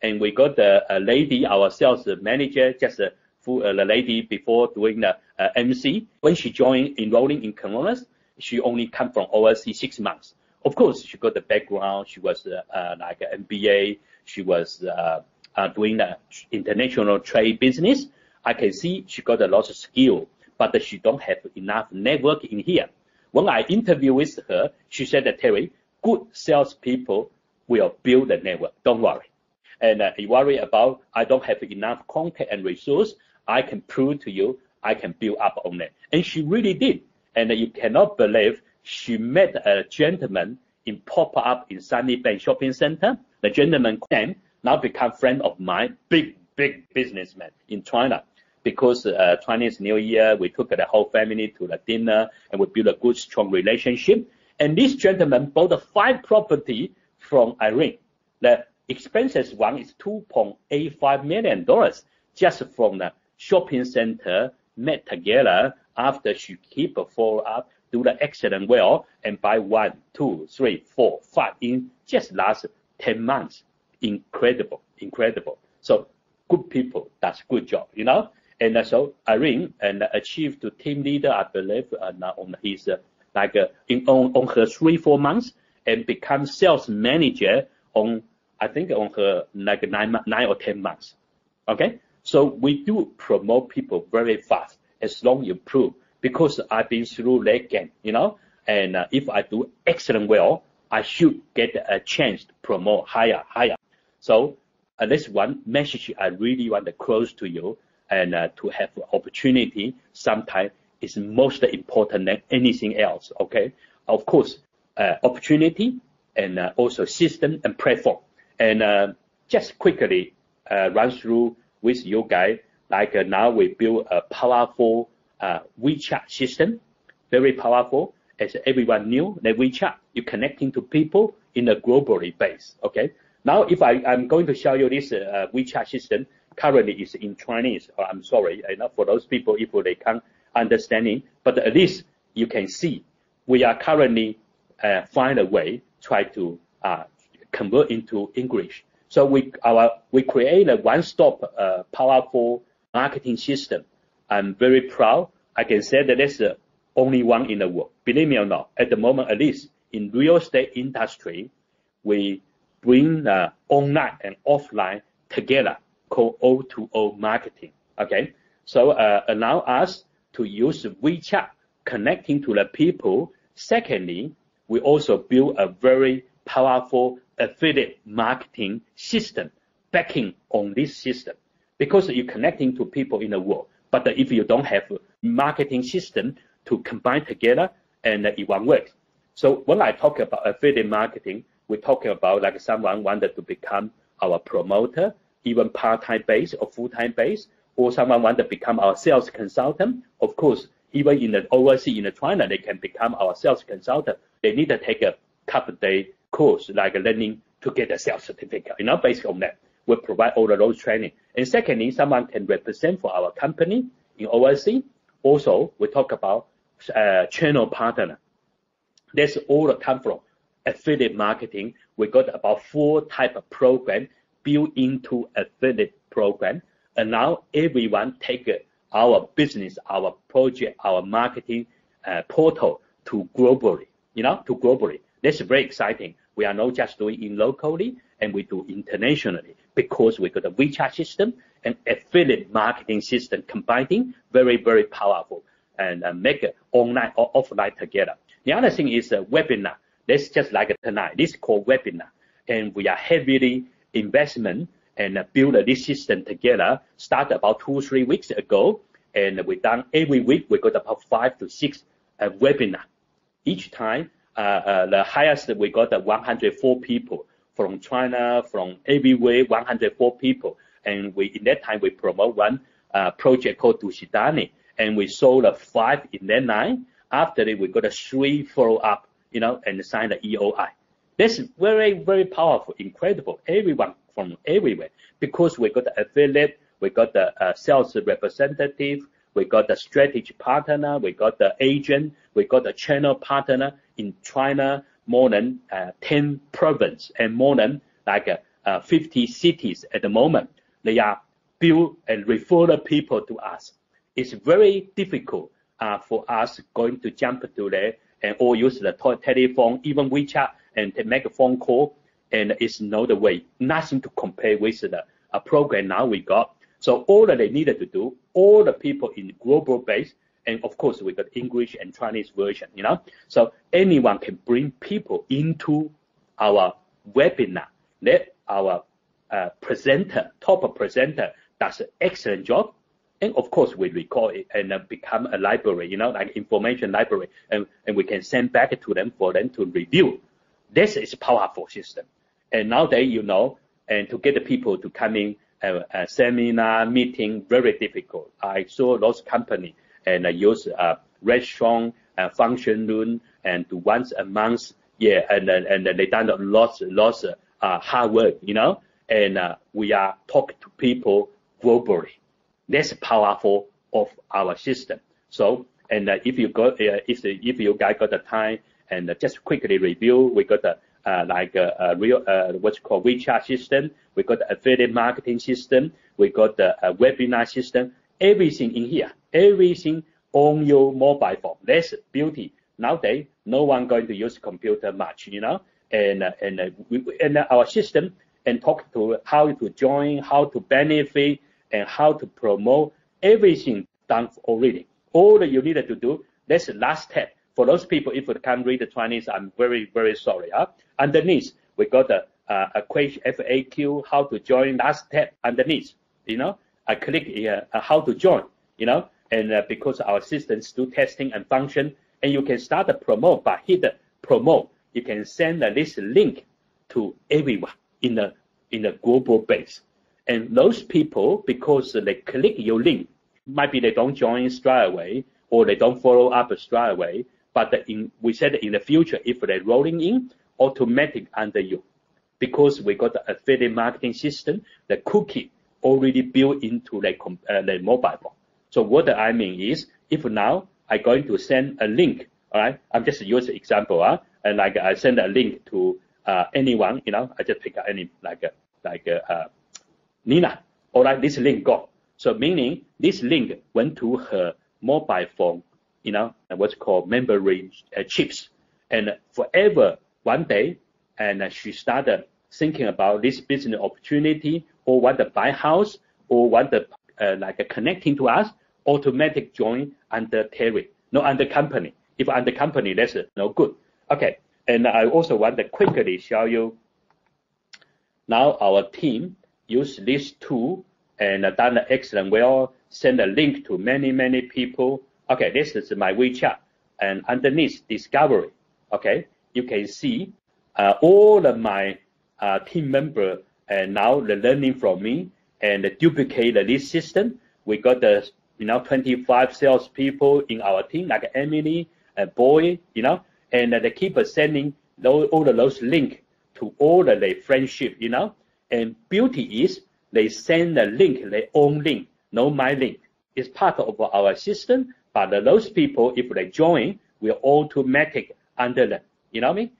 And we got the lady, our sales manager, just the lady before doing the MC. When she joined enrolling in Coronis, she only come from overseas 6 months. Of course, she got the background. She was like an MBA. She was doing the international trade business. I can see she got a lot of skill, but she don't have enough network in here. When I interview with her, she said that, Terry, good salespeople will build the network. Don't worry. And you worry about I don't have enough contact and resource. I can prove to you I can build up on it. And she really did. And you cannot believe she met a gentleman in pop-up in Sunny Bank Shopping Center. The gentleman now become friend of mine, big businessman in China. because Chinese New Year, we took the whole family to the dinner and we built a good, strong relationship. And this gentleman bought 5 property from Irene. The expenses one is $2.85 million just from the shopping center met together after she keep a follow up, do the excellent well, and buy 1, 2, 3, 4, 5 in just last 10 months. Incredible, incredible. So good people, that's good job, you know. And so Irene and achieved to team leader, I believe, on his on her 3-4 months, and become sales manager on, I think, on her like 9 or 10 months. Okay, so we do promote people very fast as long you prove, because I've been through that game, you know. And if I do excellent well, I should get a chance to promote higher. So that's one message I really want to close to you, and to have opportunity sometimes is most important than anything else. Okay, of course, opportunity and also system and platform. And just quickly run through with you guys. Like now we build a powerful WeChat system, very powerful. As everyone knew, that WeChat, you're connecting to people in a globally base. Okay. Now, if I'm going to show you this WeChat system, currently is in Chinese. I'm sorry, for those people if they can't understand it, but at least you can see we are currently find a way try to convert into English. So we create a one-stop powerful marketing system. I'm very proud. I can say that that's the only one in the world. Believe me or not, at the moment, at least in real estate industry, we bring online and offline together, called O2O marketing. Okay, so allow us to use WeChat connecting to the people. Secondly, we also build a very powerful affiliate marketing system backing on this system, because you're connecting to people in the world. But if you don't have a marketing system to combine together, and it won't work. So when I talk about affiliate marketing, we're talking about like someone wanted to become our promoter, even part-time base or full-time base, or someone wanted to become our sales consultant. Of course, even in the overseas, in China, they can become our sales consultant. They need to take a couple-day course, like learning to get a sales certificate. Based on that, we provide all of those training. And secondly, someone can represent for our company in overseas. Also, we talk about channel partner. That's all that come from affiliate marketing. We got about 4 type of program built into affiliate program. And now everyone take our business, our project, our marketing portal to globally, to globally. That's very exciting. We are not just doing it locally, and we do internationally, because we got a WeChat system and affiliate marketing system combining, very, very powerful, and make it online or offline together. The other thing is a webinar. That's just like tonight. This is called webinar. And we are heavily investment and build this system together. Start about 2-3 weeks ago. And we done every week, we got about 5 to 6 webinar. Each time, the highest we got 104 people from China, from everywhere, 104 people. And in that time, we promote one project called Dushidani. And we sold 5 in that night. After that, we got a 3 follow-up, and signed the EOI. That's very, very powerful, incredible. Everyone from everywhere, because we got the affiliate, we got the sales representative, we got the strategy partner, we got the agent, we got the channel partner in China, more than 10 provinces and more than 50 cities at the moment. They are build and refer the people to us. It's very difficult for us going to jump to there and or use the telephone, even WeChat, and to make a phone call. And it's not the way, nothing to compare with the program now we got. So all that they needed to do, all the people in global base, and of course we got English and Chinese version, So anyone can bring people into our webinar. Let our top presenter does an excellent job. And of course, we record it and become a library, like information library, and we can send back to them for them to review. This is a powerful system. And nowadays, and to get the people to come in seminar, meeting, very difficult. I saw those companies and use restaurant, function room, and once a month, yeah, and they done lots hard work, you know, and we are talking to people globally. That's powerful of our system. So, and if you got, if you guys got the time, and just quickly review, we got the like a real what's called WeChat system. We got the affiliate marketing system. We got the webinar system. Everything in here, everything on your mobile phone. That's beauty. Nowadays, no one going to use computer much, you know, and our system and talk to how to join, how to benefit, and how to promote. Everything done already. All that you needed to do. That's the last step. For those people, if you can't read the Chinese, I'm very, very sorry. Underneath, we got the question FAQ, how to join. Last step underneath, you know. I click here, how to join, you know, and because our systems do testing and function, and you can start the promote. But hit the promote, you can send this link to everyone in a global base. And those people, because they click your link, might be they don't join straight away or they don't follow up straight away. But we said in the future, if they're rolling in, automatic under you, because we got the affiliate marketing system, the cookie already built into the mobile phone. So what I mean is, if now I'm going to send a link, all right, I'm just using example, and like I send a link to anyone, you know, I just pick any like Nina, all right, this link go. So meaning this link went to her mobile phone, you know, what's called memory chips, and forever one day, and she started thinking about this business opportunity, or want to buy house, or want to like connecting to us, automatic join under Terry, no under company. If under company, that's no good. Okay, and I also want to quickly show you. Now our team use this tool and done excellent well. Send a link to many people. Okay, this is my WeChat, and underneath discovery, okay, you can see all of my team member, and now they're learning from me and duplicate this system. We got the 25 salespeople in our team, like Emily, Boy, you know, and they keep sending all of those links to all of their friendship, you know. And beauty is they send a link, their own link, no my link. It's part of our system, but those people, if they join, will automatic under them. You know what I mean?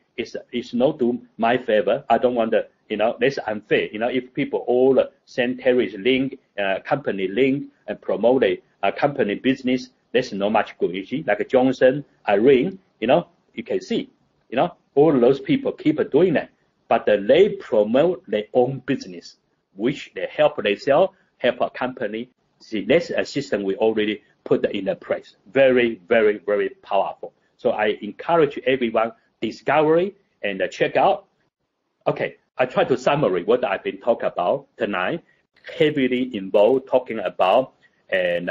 It's not to my favor. I don't want to, you know, that's unfair. You know, if people all send Terry's link, company link, and promote a company business, that's not much good. You see, like Johnson, Irene, you know, you can see, you know, all of those people keep doing that, but they promote their own business, which they help themselves, help a company. See, that's a system we already put in the place. Very, very, very powerful. So I encourage everyone, discovery and check out. Okay, I try to summarize what I've been talking about tonight. Heavily involved talking about and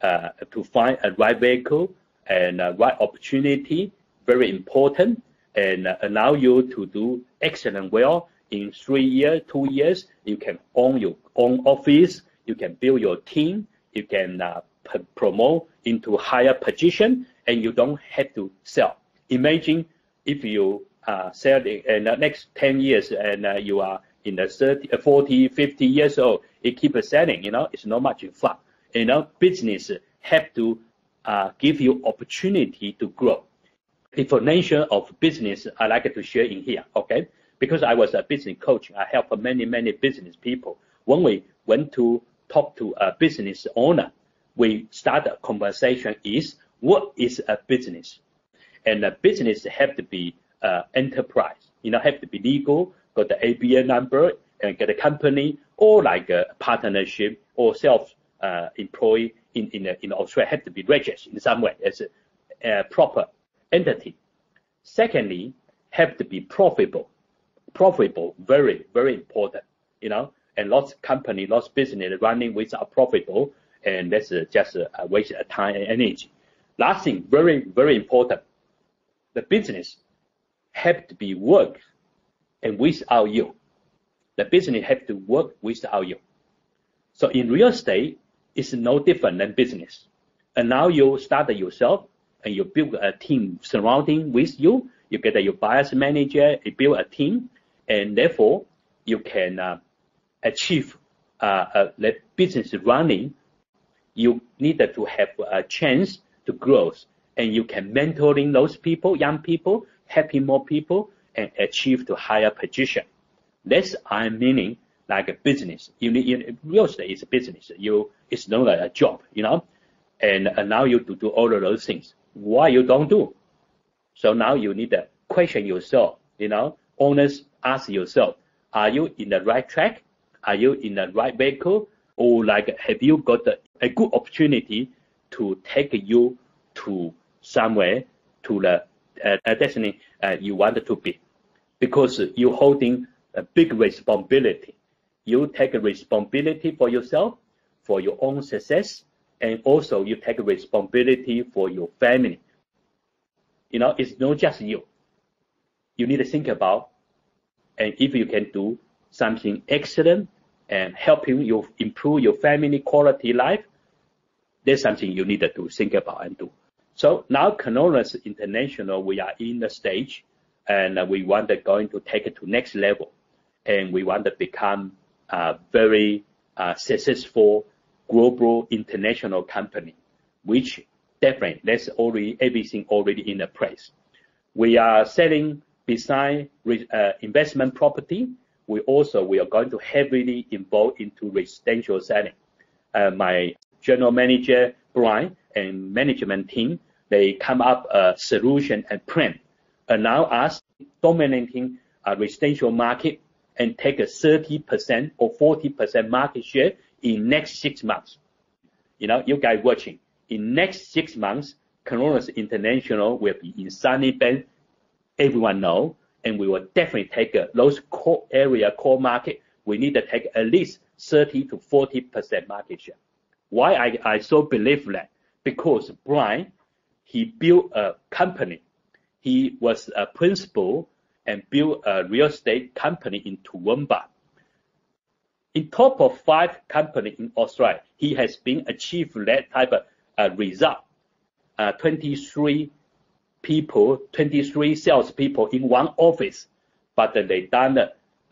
to find a right vehicle and a right opportunity, very important, and allow you to do excellent well in 3 years, 2 years. You can own your own office, you can build your team, you can promote into higher position, and you don't have to sell. Imagine if you sell in the next 10 years and you are in the 30, 40, 50 years old, it keeps selling, you know, it's not much fun. You know, business have to give you opportunity to grow. Definition of business, I like to share in here, okay? Because I was a business coach, I help many business people. When we went to talk to a business owner, we start a conversation is, what is a business? And a business have to be enterprise, you know, have to be legal, got the ABN number, and get a company, or like a partnership or self-employed in Australia, have to be registered in some way as a proper entity. Secondly, have to be profitable. Profitable, very, very important, you know, and lots of company, lots of business running without profitable, and that's just a waste of time and energy. Last thing, very, very important, the business have to be work and without you. The business have to work without you. So in real estate, it's no different than business. And now you start it yourself, and you build a team surrounding with you. You get your buyer's manager, you build a team, and therefore you can achieve the business running. You needed to have a chance to grow, and you can mentoring those people, young people, helping more people, and achieve to higher position. That's I'm meaning like a business. Real estate is a business. It's not like a job, And now you do all of those things. Why you don't do? So now you need to question yourself. Owners ask yourself: are you in the right track? Are you in the right vehicle? Or have you got a good opportunity to take you to somewhere to the destiny you wanted to be? Because you're holding a big responsibility. You take a responsibility for yourself, for your own success, and also you take a responsibility for your family. It's not just you. You need to think about, and if you can do something excellent and helping you improve your family quality life, there's something you need to think about and do. So now Coronis International, we are in the stage, and we want to going to take it to next level, and we want to become a very successful global international company, which definitely that's already everything already in the place. We are selling beside investment property. We are going to heavily involve into residential selling. My general manager Brian and management team, they come up a solution and plan, allow us dominating a residential market and take a 30% or 40% market share in next 6 months. You guys watching, in next 6 months, Coronis International will be in Sunny Bank, everyone know, and we will definitely take those core market. We need to take at least 30 to 40% market share. Why I so believe that? Because Brian, he built a company. He was a principal and built a real estate company in Toowoomba. In top of 5 companies in Australia, he has been achieved that type of result. 23 salespeople in one office, but they done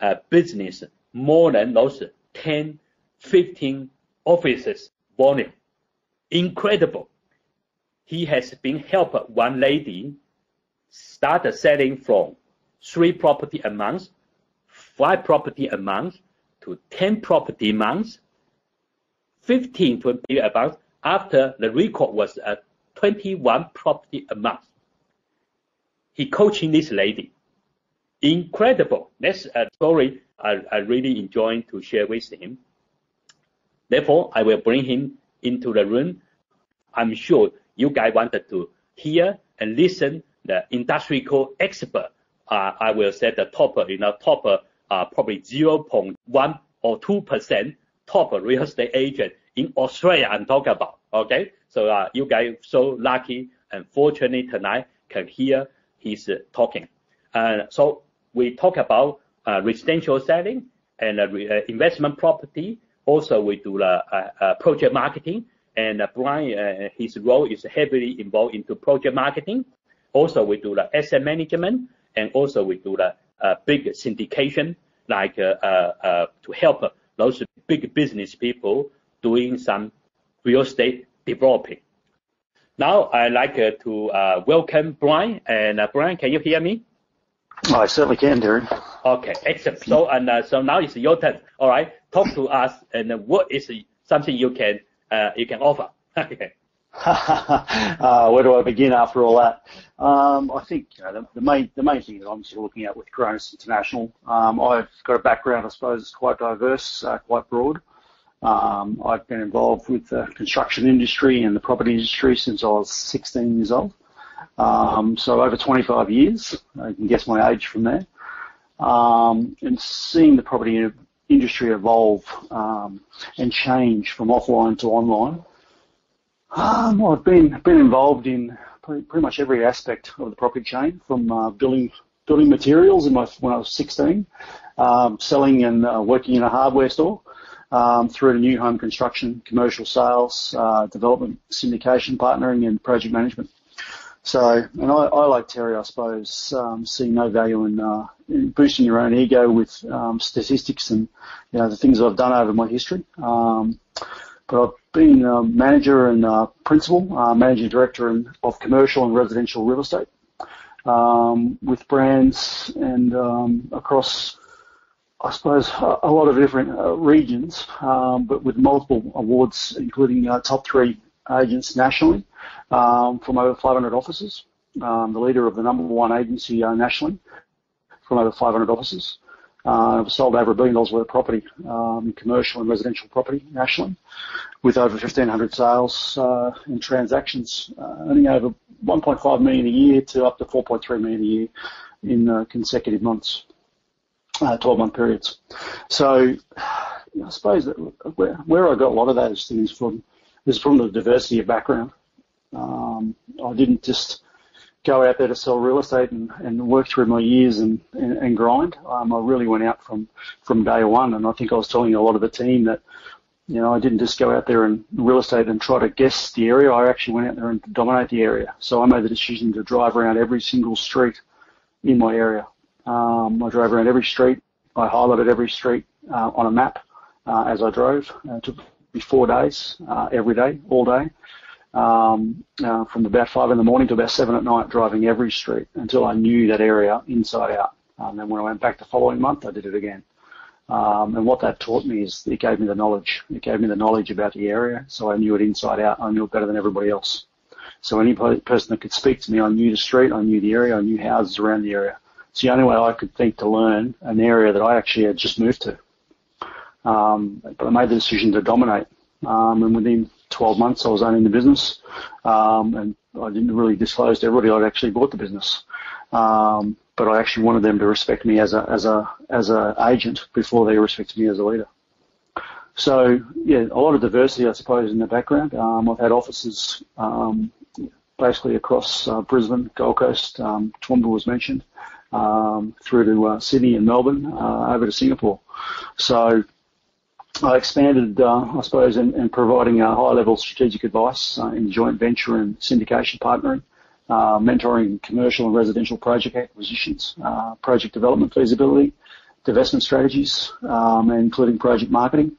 a business more than those 10, 15 offices volume. Incredible. He has been helped one lady start selling from 3 property a month, 5 property a month, to 10 property a month, 15 to about after the record was 21 property a month. He coaching this lady. Incredible. That's a story I really enjoy to share with him. Therefore, I will bring him into the room. I'm sure you guys wanted to hear and listen the industrial expert. I will say the top, probably 0.1 or 2% top real estate agent in Australia I'm talking about. Okay, so you guys so lucky and fortunate tonight can hear his talking. So we talk about residential selling and investment property. Also, we do project marketing. And Brian, his role is heavily involved into project marketing. Also, we do the asset management, and also we do the big syndication, like to help those big business people doing some real estate developing. Now, I'd like to welcome Brian. And Brian, can you hear me? I certainly can, Darren. Okay, excellent. So now it's your turn. All right, talk to us. And what is something you can offer? Okay. Where do I begin after all that? I think the main thing that I'm sort of looking at with Coronis International, I've got a background, I suppose, quite diverse, quite broad. I've been involved with the construction industry and the property industry since I was 16 years old. So over 25 years, you can guess my age from there. And seeing the property industry evolve and change from offline to online, I've been involved in pretty much every aspect of the property chain, from building materials when I was 16, selling and working in a hardware store, through to new home construction, commercial sales, development, syndication, partnering, and project management. So, and I like Terry, I suppose, see no value in boosting your own ego with statistics and the things I've done over my history. But I've been a manager and principal, managing director of commercial and residential real estate with brands and across, I suppose, a lot of different regions, but with multiple awards, including top 3 agents nationally from over 500 offices, the leader of the #1 agency nationally from over 500 offices. I've sold over $1 billion worth of property, commercial and residential property nationally, with over 1,500 sales and transactions, earning over $1.5 million a year to up to $4.3 million a year in consecutive months, 12-month periods. So I suppose that where I got a lot of those things from is from the diversity of background. I didn't just go out there to sell real estate and work through my years and grind. I really went out from day one, and I think I was telling a lot of the team that, I didn't just go out there in real estate and try to guess the area. I actually went out there and dominate the area. So I made the decision to drive around every single street in my area. I drove around every street. I highlighted every street on a map as I drove. It took me 4 days, every day, all day. From about 5 in the morning to about 7 at night, driving every street until I knew that area inside out. And then when I went back the following month, I did it again. And what that taught me is it gave me the knowledge. It gave me the knowledge about the area, so I knew it inside out. I knew it better than everybody else. So any person that could speak to me, I knew the street, I knew the area, I knew houses around the area. It's the only way I could think to learn an area that I actually had just moved to. But I made the decision to dominate. And within 12 months, I was owning the business, and I didn't really disclose to everybody I'd actually bought the business. But I actually wanted them to respect me as a agent before they respected me as a leader. So yeah, a lot of diversity, I suppose, in the background. I've had offices basically across Brisbane, Gold Coast, Toowoomba was mentioned, through to Sydney and Melbourne, over to Singapore. So I expanded, I suppose, in providing high-level strategic advice in joint venture and syndication partnering, mentoring commercial and residential project acquisitions, project development feasibility, divestment strategies, including project marketing.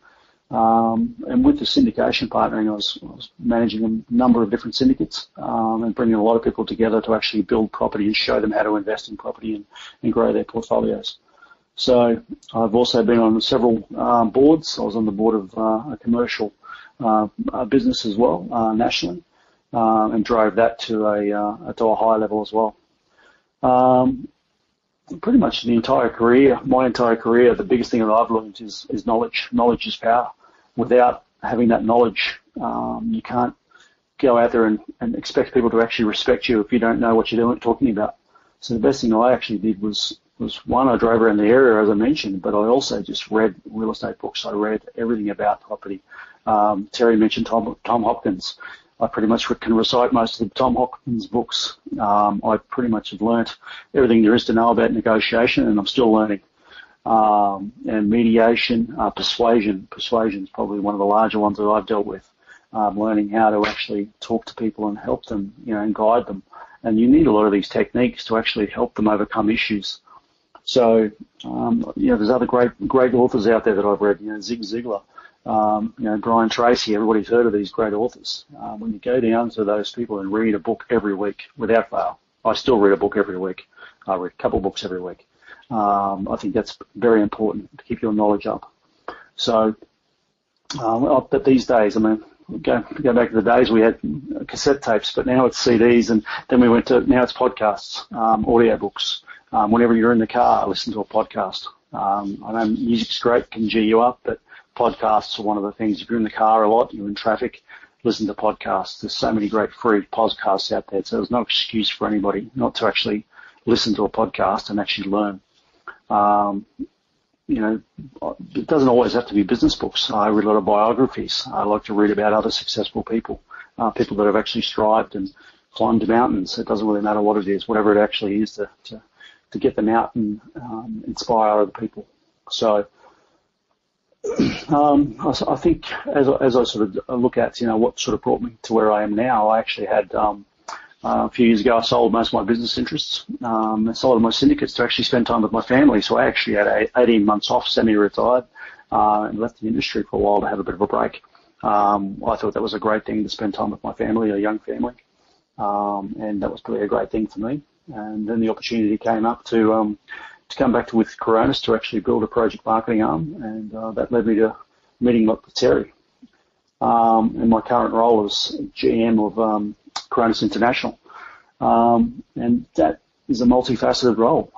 And with the syndication partnering, I was managing a number of different syndicates and bringing a lot of people together to actually build property and show them how to invest in property and grow their portfolios. So I've also been on several boards. I was on the board of a commercial business as well, nationally, and drove that to a high level as well. Pretty much my entire career, the biggest thing that I've learned is knowledge. Knowledge is power. Without having that knowledge, you can't go out there and expect people to actually respect you if you don't know what you're talking about. So the best thing I actually did was one, I drove around the area, as I mentioned, but I also just read real estate books. I read everything about property. Terry mentioned Tom Hopkins. I pretty much can recite most of the Tom Hopkins books. I pretty much have learnt everything there is to know about negotiation, and I'm still learning. And mediation, persuasion. Persuasion is probably one of the larger ones that I've dealt with. Learning how to actually talk to people and help them, and guide them. And you need a lot of these techniques to actually help them overcome issues. So, there's other great authors out there that I've read. Zig Ziglar, Brian Tracy. Everybody's heard of these great authors. When you go down to those people and read a book every week without fail, I still read a book every week. I read a couple of books every week. I think that's very important to keep your knowledge up. So, but these days, go back to the days we had cassette tapes, but now it's CDs, and then now it's podcasts, audio books. Whenever you're in the car, listen to a podcast. I know music's great, can G you up, but podcasts are one of the things. If you're in the car a lot, you're in traffic, listen to podcasts. There's so many great free podcasts out there, so there's no excuse for anybody not to actually listen to a podcast and actually learn. It doesn't always have to be business books. I read a lot of biographies. I like to read about other successful people, people that have actually strived and climbed mountains. It doesn't really matter what it is, whatever it actually is to get them out and inspire other people. So I think as I sort of look at, what sort of brought me to where I am now, I actually had a few years ago, I sold most of my business interests. I sold my syndicates to actually spend time with my family. So I actually had 18 months off, semi-retired, and left the industry for a while to have a bit of a break. I thought that was a great thing to spend time with my family, a young family, and that was probably a great thing for me. And then the opportunity came up to come back with Coronis to actually build a project marketing arm, and that led me to meeting with Terry. And my current role is GM of Coronis International, and that is a multifaceted role.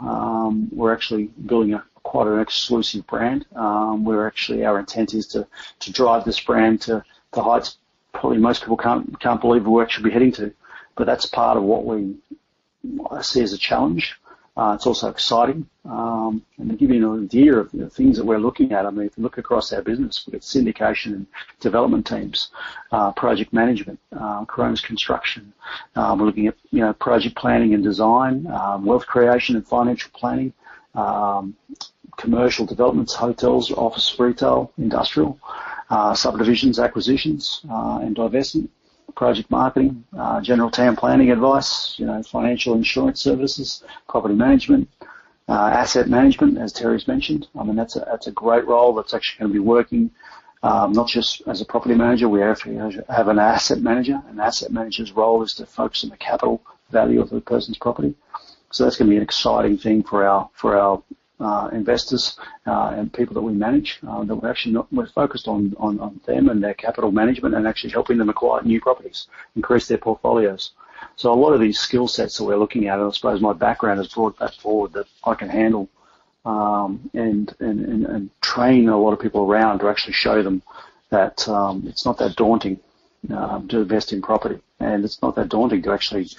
We're actually building quite an exclusive brand. Our intent is to drive this brand to heights probably most people can't believe we'll actually be heading to. But that's part of what I see as a challenge. It's also exciting. And to give you an idea of the things that we're looking at, I mean, if you look across our business, we've got syndication and development teams, project management, Coronis construction. We're looking at, project planning and design, wealth creation and financial planning, commercial developments, hotels, office, retail, industrial, subdivisions, acquisitions, and divestment. Project marketing, general town planning advice, financial insurance services, property management, asset management, as Terry's mentioned. I mean, that's a great role that's actually going to be working not just as a property manager. We actually have an asset manager. An asset manager's role is to focus on the capital value of the person's property. So that's going to be an exciting thing for our investors and people that we manage, that we're focused on them and their capital management and actually helping them acquire new properties, increase their portfolios. So a lot of these skill sets that we're looking at, and I suppose my background has brought that forward, that I can handle and train a lot of people around to actually show them that it's not that daunting to invest in property, and it's not that daunting to actually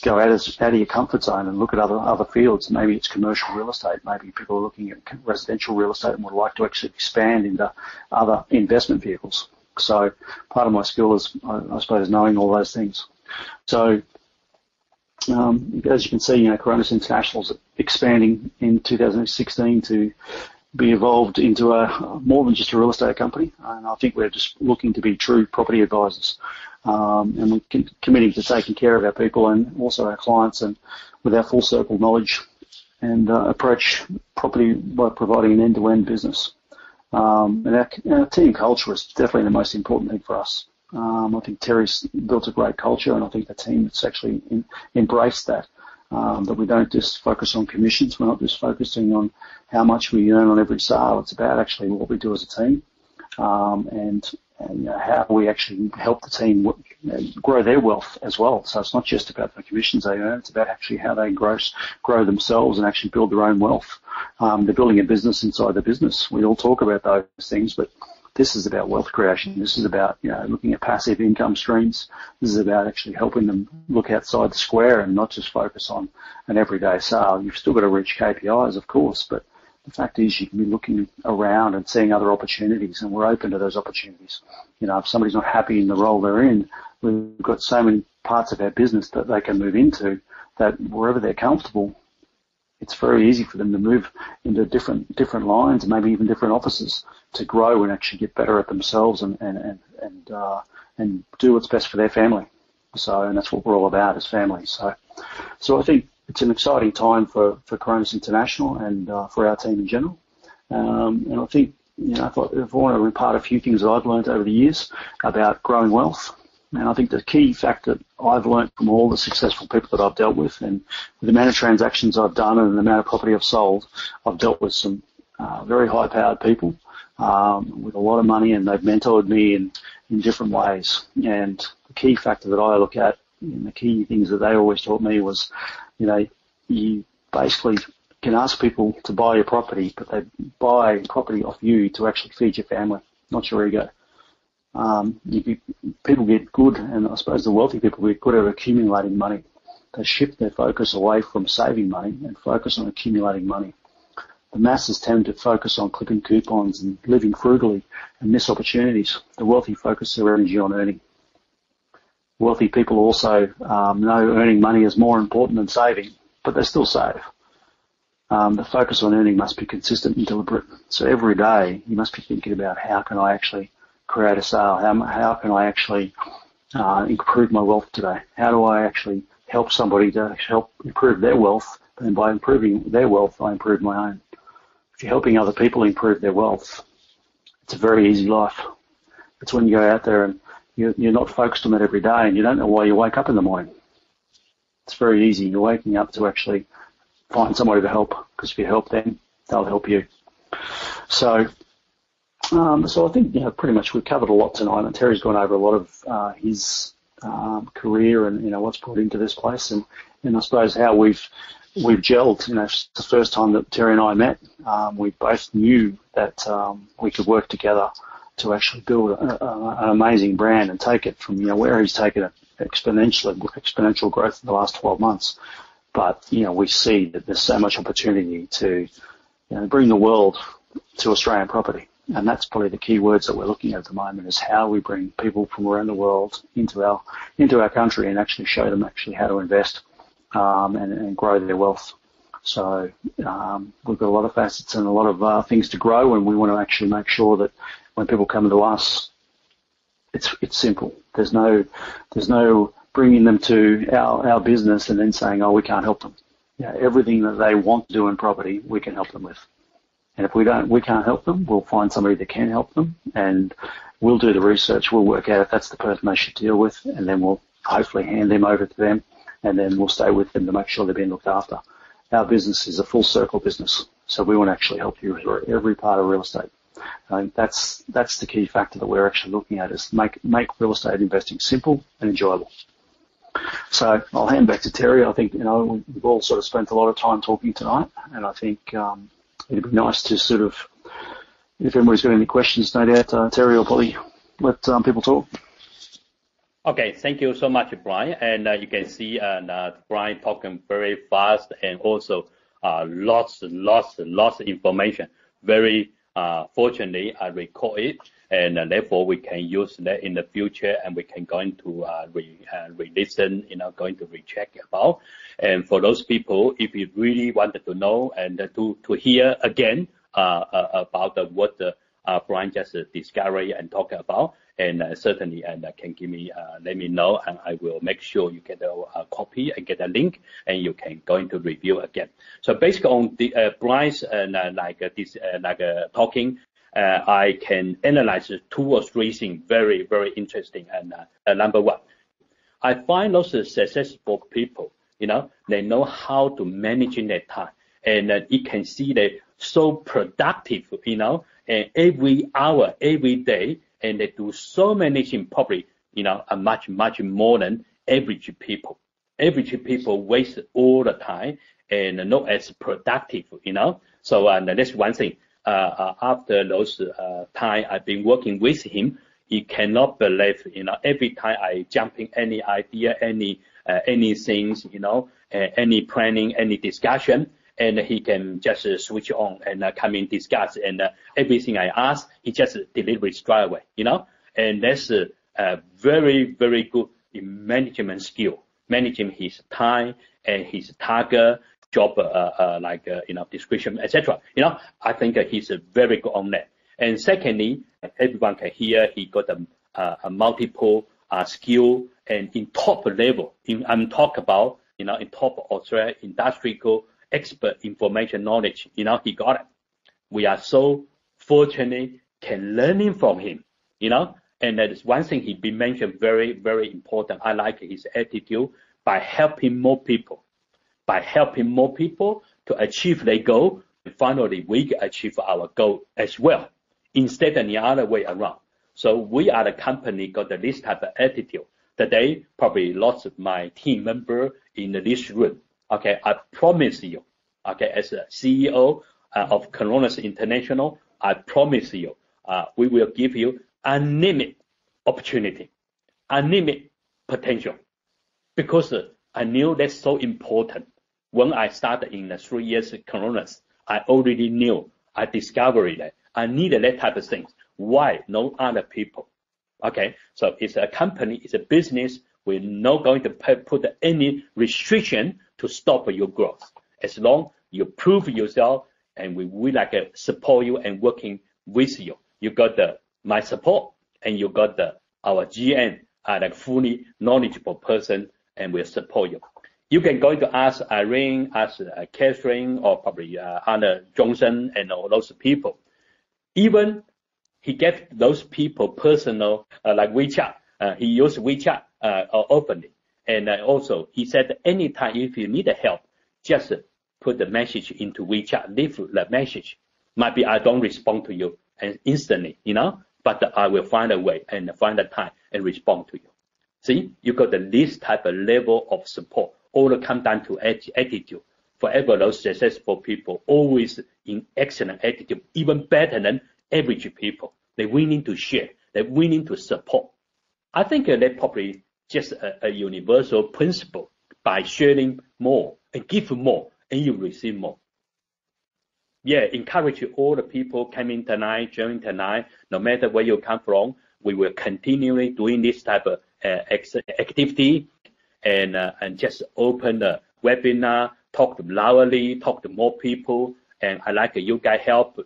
go out of your comfort zone and look at other fields. Maybe it's commercial real estate. Maybe people are looking at residential real estate and would like to actually expand into other investment vehicles. So part of my skill is, I suppose, knowing all those things. So as you can see, Coronis International is expanding in 2016 to be evolved into more than just a real estate company, and I think we're just looking to be true property advisors, and we're committing to taking care of our people and also our clients, and with our full circle knowledge and approach property by providing an end-to-end business. And our team culture is definitely the most important thing for us. I think Terry's built a great culture, and I think the team has actually embraced that. That we don't just focus on commissions. We're not just focusing on how much we earn on every sale. It's about actually what we do as a team, and how we actually help the team grow their wealth as well. So it's not just about the commissions they earn. It's about actually how they grow themselves and actually build their own wealth. They're building a business inside the business. We all talk about those things, but this is about wealth creation. This is about, looking at passive income streams. This is about actually helping them look outside the square and not just focus on an everyday sale. You've still got to reach KPIs, of course, but the fact is you can be looking around and seeing other opportunities, and we're open to those opportunities. If somebody's not happy in the role they're in, we've got so many parts of our business that they can move into that wherever they're comfortable, it's very easy for them to move into different lines and maybe even different offices to grow and actually get better at themselves and do what's best for their family. So, and that's what we're all about, is family. So I think it's an exciting time for Coronis International and for our team in general. And I think, if I want to impart a few things that I've learned over the years about growing wealth, and I think the key fact that I've learned from all the successful people that I've dealt with, and with the amount of transactions I've done and the amount of property I've sold, I've dealt with some very high-powered people with a lot of money, and they've mentored me in different ways. And the key factor that I look at, and the key things that they always taught me was, you basically can ask people to buy your property, but they buy property off you to actually feed your family, not your ego. People get good, and I suppose the wealthy people get good at accumulating money. They shift their focus away from saving money and focus on accumulating money. The masses tend to focus on clipping coupons and living frugally and miss opportunities. The wealthy focus their energy on earning. Wealthy people also know earning money is more important than saving, but they still save. the focus on earning must be consistent and deliberate. So every day you must be thinking about how can I actually create a sale? How can I actually improve my wealth today? How do I actually help somebody to help improve their wealth? And by improving their wealth, I improve my own. If you're helping other people improve their wealth, it's a very easy life. It's when you go out there and you're not focused on that every day and you don't know why you wake up in the morning. It's very easy. You're waking up to actually find somebody to help, because if you help them, they'll help you. So I think, pretty much we've covered a lot tonight, and Terry's gone over a lot of his career and, what's brought into this place, and I suppose how we've gelled. It's the first time that Terry and I met. We both knew that we could work together to actually build an amazing brand and take it from, where he's taken it exponential growth in the last 12 months. But, we see that there's so much opportunity to, bring the world to Australian property. And that's probably the key words that we're looking at the moment, is how we bring people from around the world into our country and actually show them actually how to invest and grow their wealth. So we've got a lot of facets and a lot of things to grow, and we want to actually make sure that when people come to us, it's simple. There's no bringing them to our business and then saying, oh, we can't help them. Everything that they want to do in property, we can help them with. And if we can't help them, we'll find somebody that can help them, and we'll do the research. We'll work out if that's the person they should deal with, and then we'll hopefully hand them over to them, and then we'll stay with them to make sure they're being looked after. Our business is a full circle business, so we want to actually help you through every part of real estate. I think that's the key factor that we're actually looking at, is make real estate investing simple and enjoyable. So I'll hand back to Terry. I think, we've all sort of spent a lot of time talking tonight, and I think it'd be nice to sort of, if anybody's got any questions, no doubt Terry will probably let people talk. Okay, thank you so much, Brian. And you can see Brian talking very fast, and also lots of information. Very fortunately, I record it, and therefore we can use that in the future, and we can going to re-listen, going to recheck about. And for those people, if you really wanted to know and to hear again about what Brian just discovered and talked about, and certainly can give me let me know, and I will make sure you get a copy and get a link, and you can go into review again. So based on the Brian's talking, I can analyze 2 or 3 things very, very interesting. And number one, I find those successful people, they know how to manage their time, and you can see they're so productive, and every hour, every day, and they do so many things, probably, are much more than average people. Average people waste all the time and not as productive, So that's one thing. After those time I've been working with him, you cannot believe, every time I jump in any idea, any things, any planning, any discussion, and he can just switch on and come in, discuss, and everything I ask, he just deliver it straight away, and that's a very, very good management skill, managing his time and his target, job, description, etc. I think he's very good on that. And secondly, everyone can hear he got a multiple skill, and in top level, I'm talking about, in top Australia industrial expert information knowledge, he got it. We are so fortunate can learning from him, and that is one thing he been mentioned very, very important. I like his attitude by helping more people. By helping more people to achieve their goal, and finally we achieve our goal as well, instead of the other way around. So we are the company got this type of attitude. Today, probably lots of my team member in this room. Okay, I promise you, okay, as a CEO of Coronis International, I promise you, we will give you unlimited opportunity, unlimited potential, because I knew that's so important. When I started in the 3 years at Coronis, I already knew, I discovered that I needed that type of things. Why? No other people. Okay, so it's a company, it's a business. We're not going to put any restriction to stop your growth. As long you prove yourself, and we like support you and working with you. You got my support, and you got our GM are like fully knowledgeable person, and will support you. You can go to ask Irene, ask Catherine, or probably Anna Johnson and all those people. Even he gave those people personal, like WeChat. He used WeChat openly. And also, he said, anytime if you need help, just put the message into WeChat, leave the message. Maybe I don't respond to you and instantly, but I will find a way and find a time and respond to you. See, you got this type of level of support. All come down to attitude. Forever, those successful people always in excellent attitude, even better than average people. They're willing to share. They're willing to support. I think they're probably just a universal principle. By sharing more and give more, and you receive more. Yeah, encourage all the people coming tonight, joining tonight, no matter where you come from. We will continually doing this type of activity, and just open the webinar, talk loudly, talk to more people, and I like you guys help,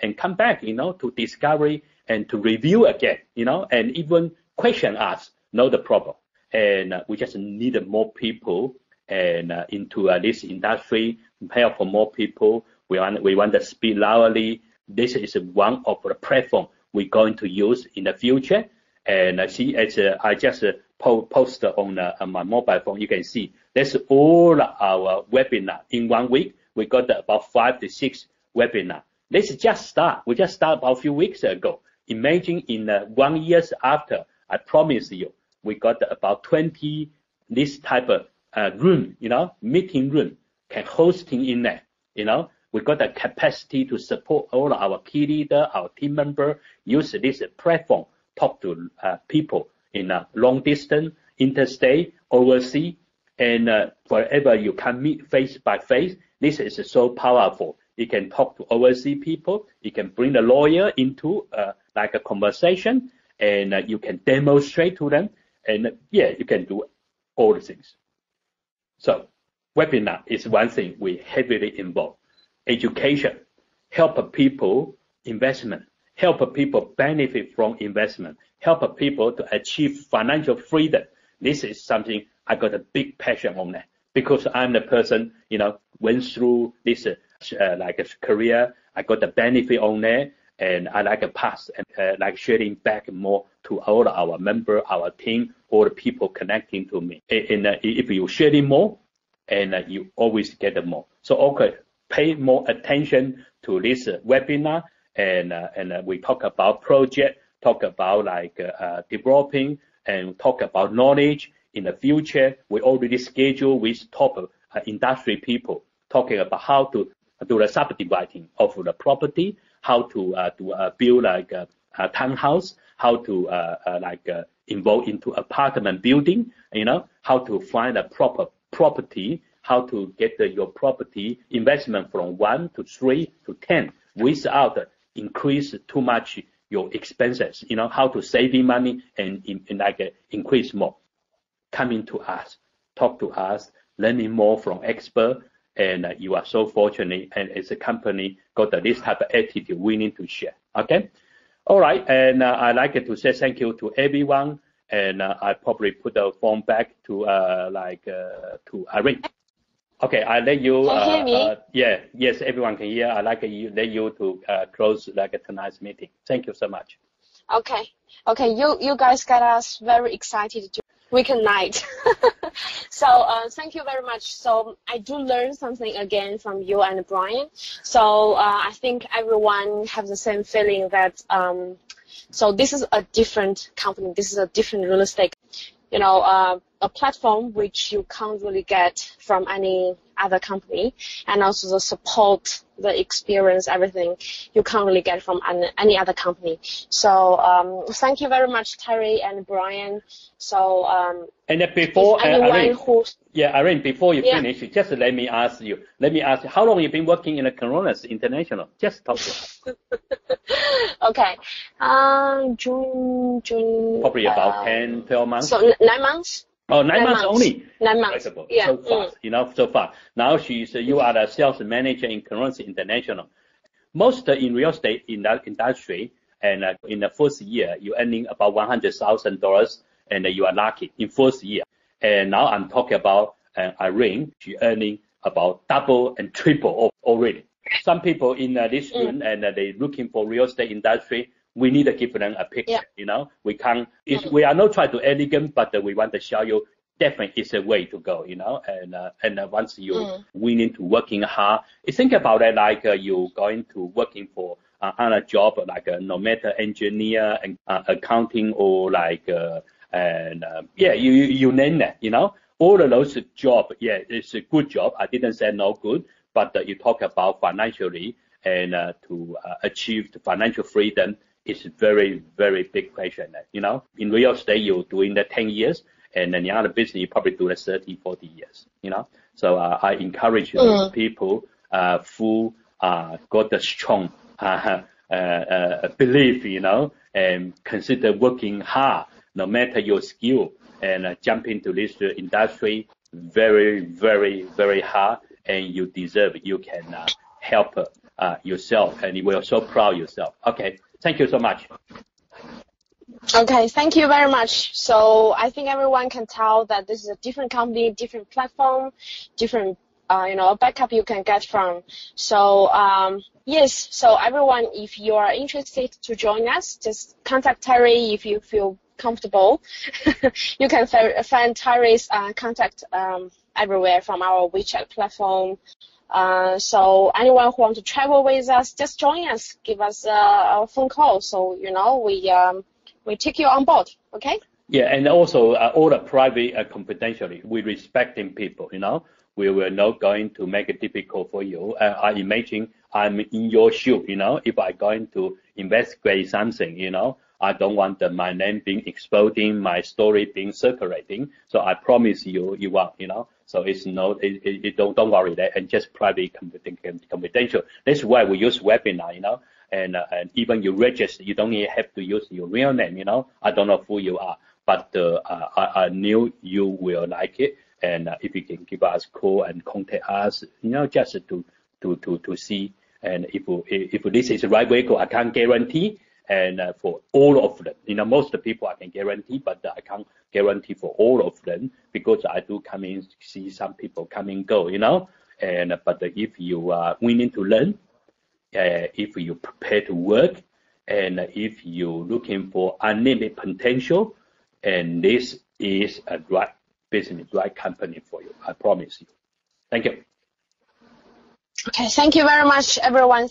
and come back, to discovery and to review again, and even question us, know the problem. And we just need more people and into this industry, help for more people. We want to speak loudly. This is one of the platform we're going to use in the future. And see, as I just post on my mobile phone, you can see that's all our webinar in 1 week. We got about 5 to 6 webinar. Let's just start. We just started about a few weeks ago. Imagine in 1 year after, I promise you, we got about 20 this type of room, meeting room, can hosting in there, We got the capacity to support all our key leader, our team member, use this platform, talk to people in a long distance, interstate, overseas, and wherever you can meet face by face. This is so powerful. You can talk to overseas people. You can bring the lawyer into like a conversation, and you can demonstrate to them. And yeah, you can do all the things. So webinar is one thing we heavily involve. Education, help people investment, help people benefit from investment, help people to achieve financial freedom. This is something I got a big passion on that, because I'm the person, went through this like a career. I got the benefit on that, and I like a pass and like sharing back more to all our member, our team, all the people connecting to me. And if you sharing more, and you always get more. So okay, pay more attention to this webinar, and we talk about project, talk about like developing, and talk about knowledge. In the future, we already schedule with top industry people talking about how to do the subdividing of the property, how to build like a townhouse, how to involve into apartment building, how to find a proper property, how to get your property investment from 1 to 3 to 10 without increase too much your expenses, how to saving money and increase more. Coming to us, talk to us, learning more from expert, and you are so fortunate, and as a company got this type of attitude we need to share. Okay, all right, and I'd like to say thank you to everyone, and I probably put the phone back to to Irene. Okay, I let you. Can you hear me? Yes, everyone can hear. I let you to close tonight's meeting. Thank you so much. Okay, you guys got us very excited to weekend night. So thank you very much. So I do learn something again from you and Brian. So I think everyone have the same feeling that so this is a different company. This is a different real estate. A platform which you can't really get from any other company, and also the support, the experience, everything you can't really get from any other company. So thank you very much, Terry and Brian. So and before Irene, before you finish, just let me ask you, how long you been working in the Coronis International? Just talk to us. Okay, June. Probably about 10, 12 months. So 9 months. Oh, 9 months only. 9 months. Incredible. Yeah. So fast, so fast. Now you are the sales manager in Coronis International. Most in real estate in that industry, and in the first year, you're earning about $100,000, and you are lucky in first year. And now I'm talking about Irene. She earning about double and triple already. Some people in this room and they looking for real estate industry. We need to give them a picture. We can't. We are not trying to elegant, but we want to show you definitely it's a way to go. And once you willing to working hard, you think about it like you going to working for on a job like no matter engineer and accounting or like you name that. All of those job, it's a good job. I didn't say no good, but you talk about financially and to achieve the financial freedom is very, very big question. In real estate, you're doing that 10 years, and then the other business, you probably do that 30, 40 years, So I encourage people who got the strong belief, and consider working hard, no matter your skill, and jump into this industry very, very, very hard, and you deserve it. You can help yourself, and you will so proud yourself. Okay, thank you so much. Okay, thank you very much. So I think everyone can tell that this is a different company, different platform, different backup you can get from. So yes, so everyone, if you are interested to join us, just contact Terry if you feel comfortable. You can find Terry's contact everywhere from our WeChat platform. So anyone who wants to travel with us, just join us, give us a phone call. So we take you on board. Okay? Yeah, and also all the private confidentially, we respecting people. We were not going to make it difficult for you. I imagine I'm in your shoe. If I going to investigate something, I don't want my name being exploding, my story being circulating. So I promise you won't, So it's don't worry that, and just private confidential. That's why we use webinar, and even you register, you don't even have to use your real name, I don't know who you are, but I knew you will like it, and if you can give us a call and contact us, just to see, and if this is the right way to go, I can't guarantee. And for all of them, most of the people I can guarantee, but I can't guarantee for all of them because I do come in see some people come and go, And but if you are willing to learn, if you prepare to work, and if you're looking for unlimited potential, and this is a right business, right company for you, I promise you. Thank you. Okay, thank you very much, everyone.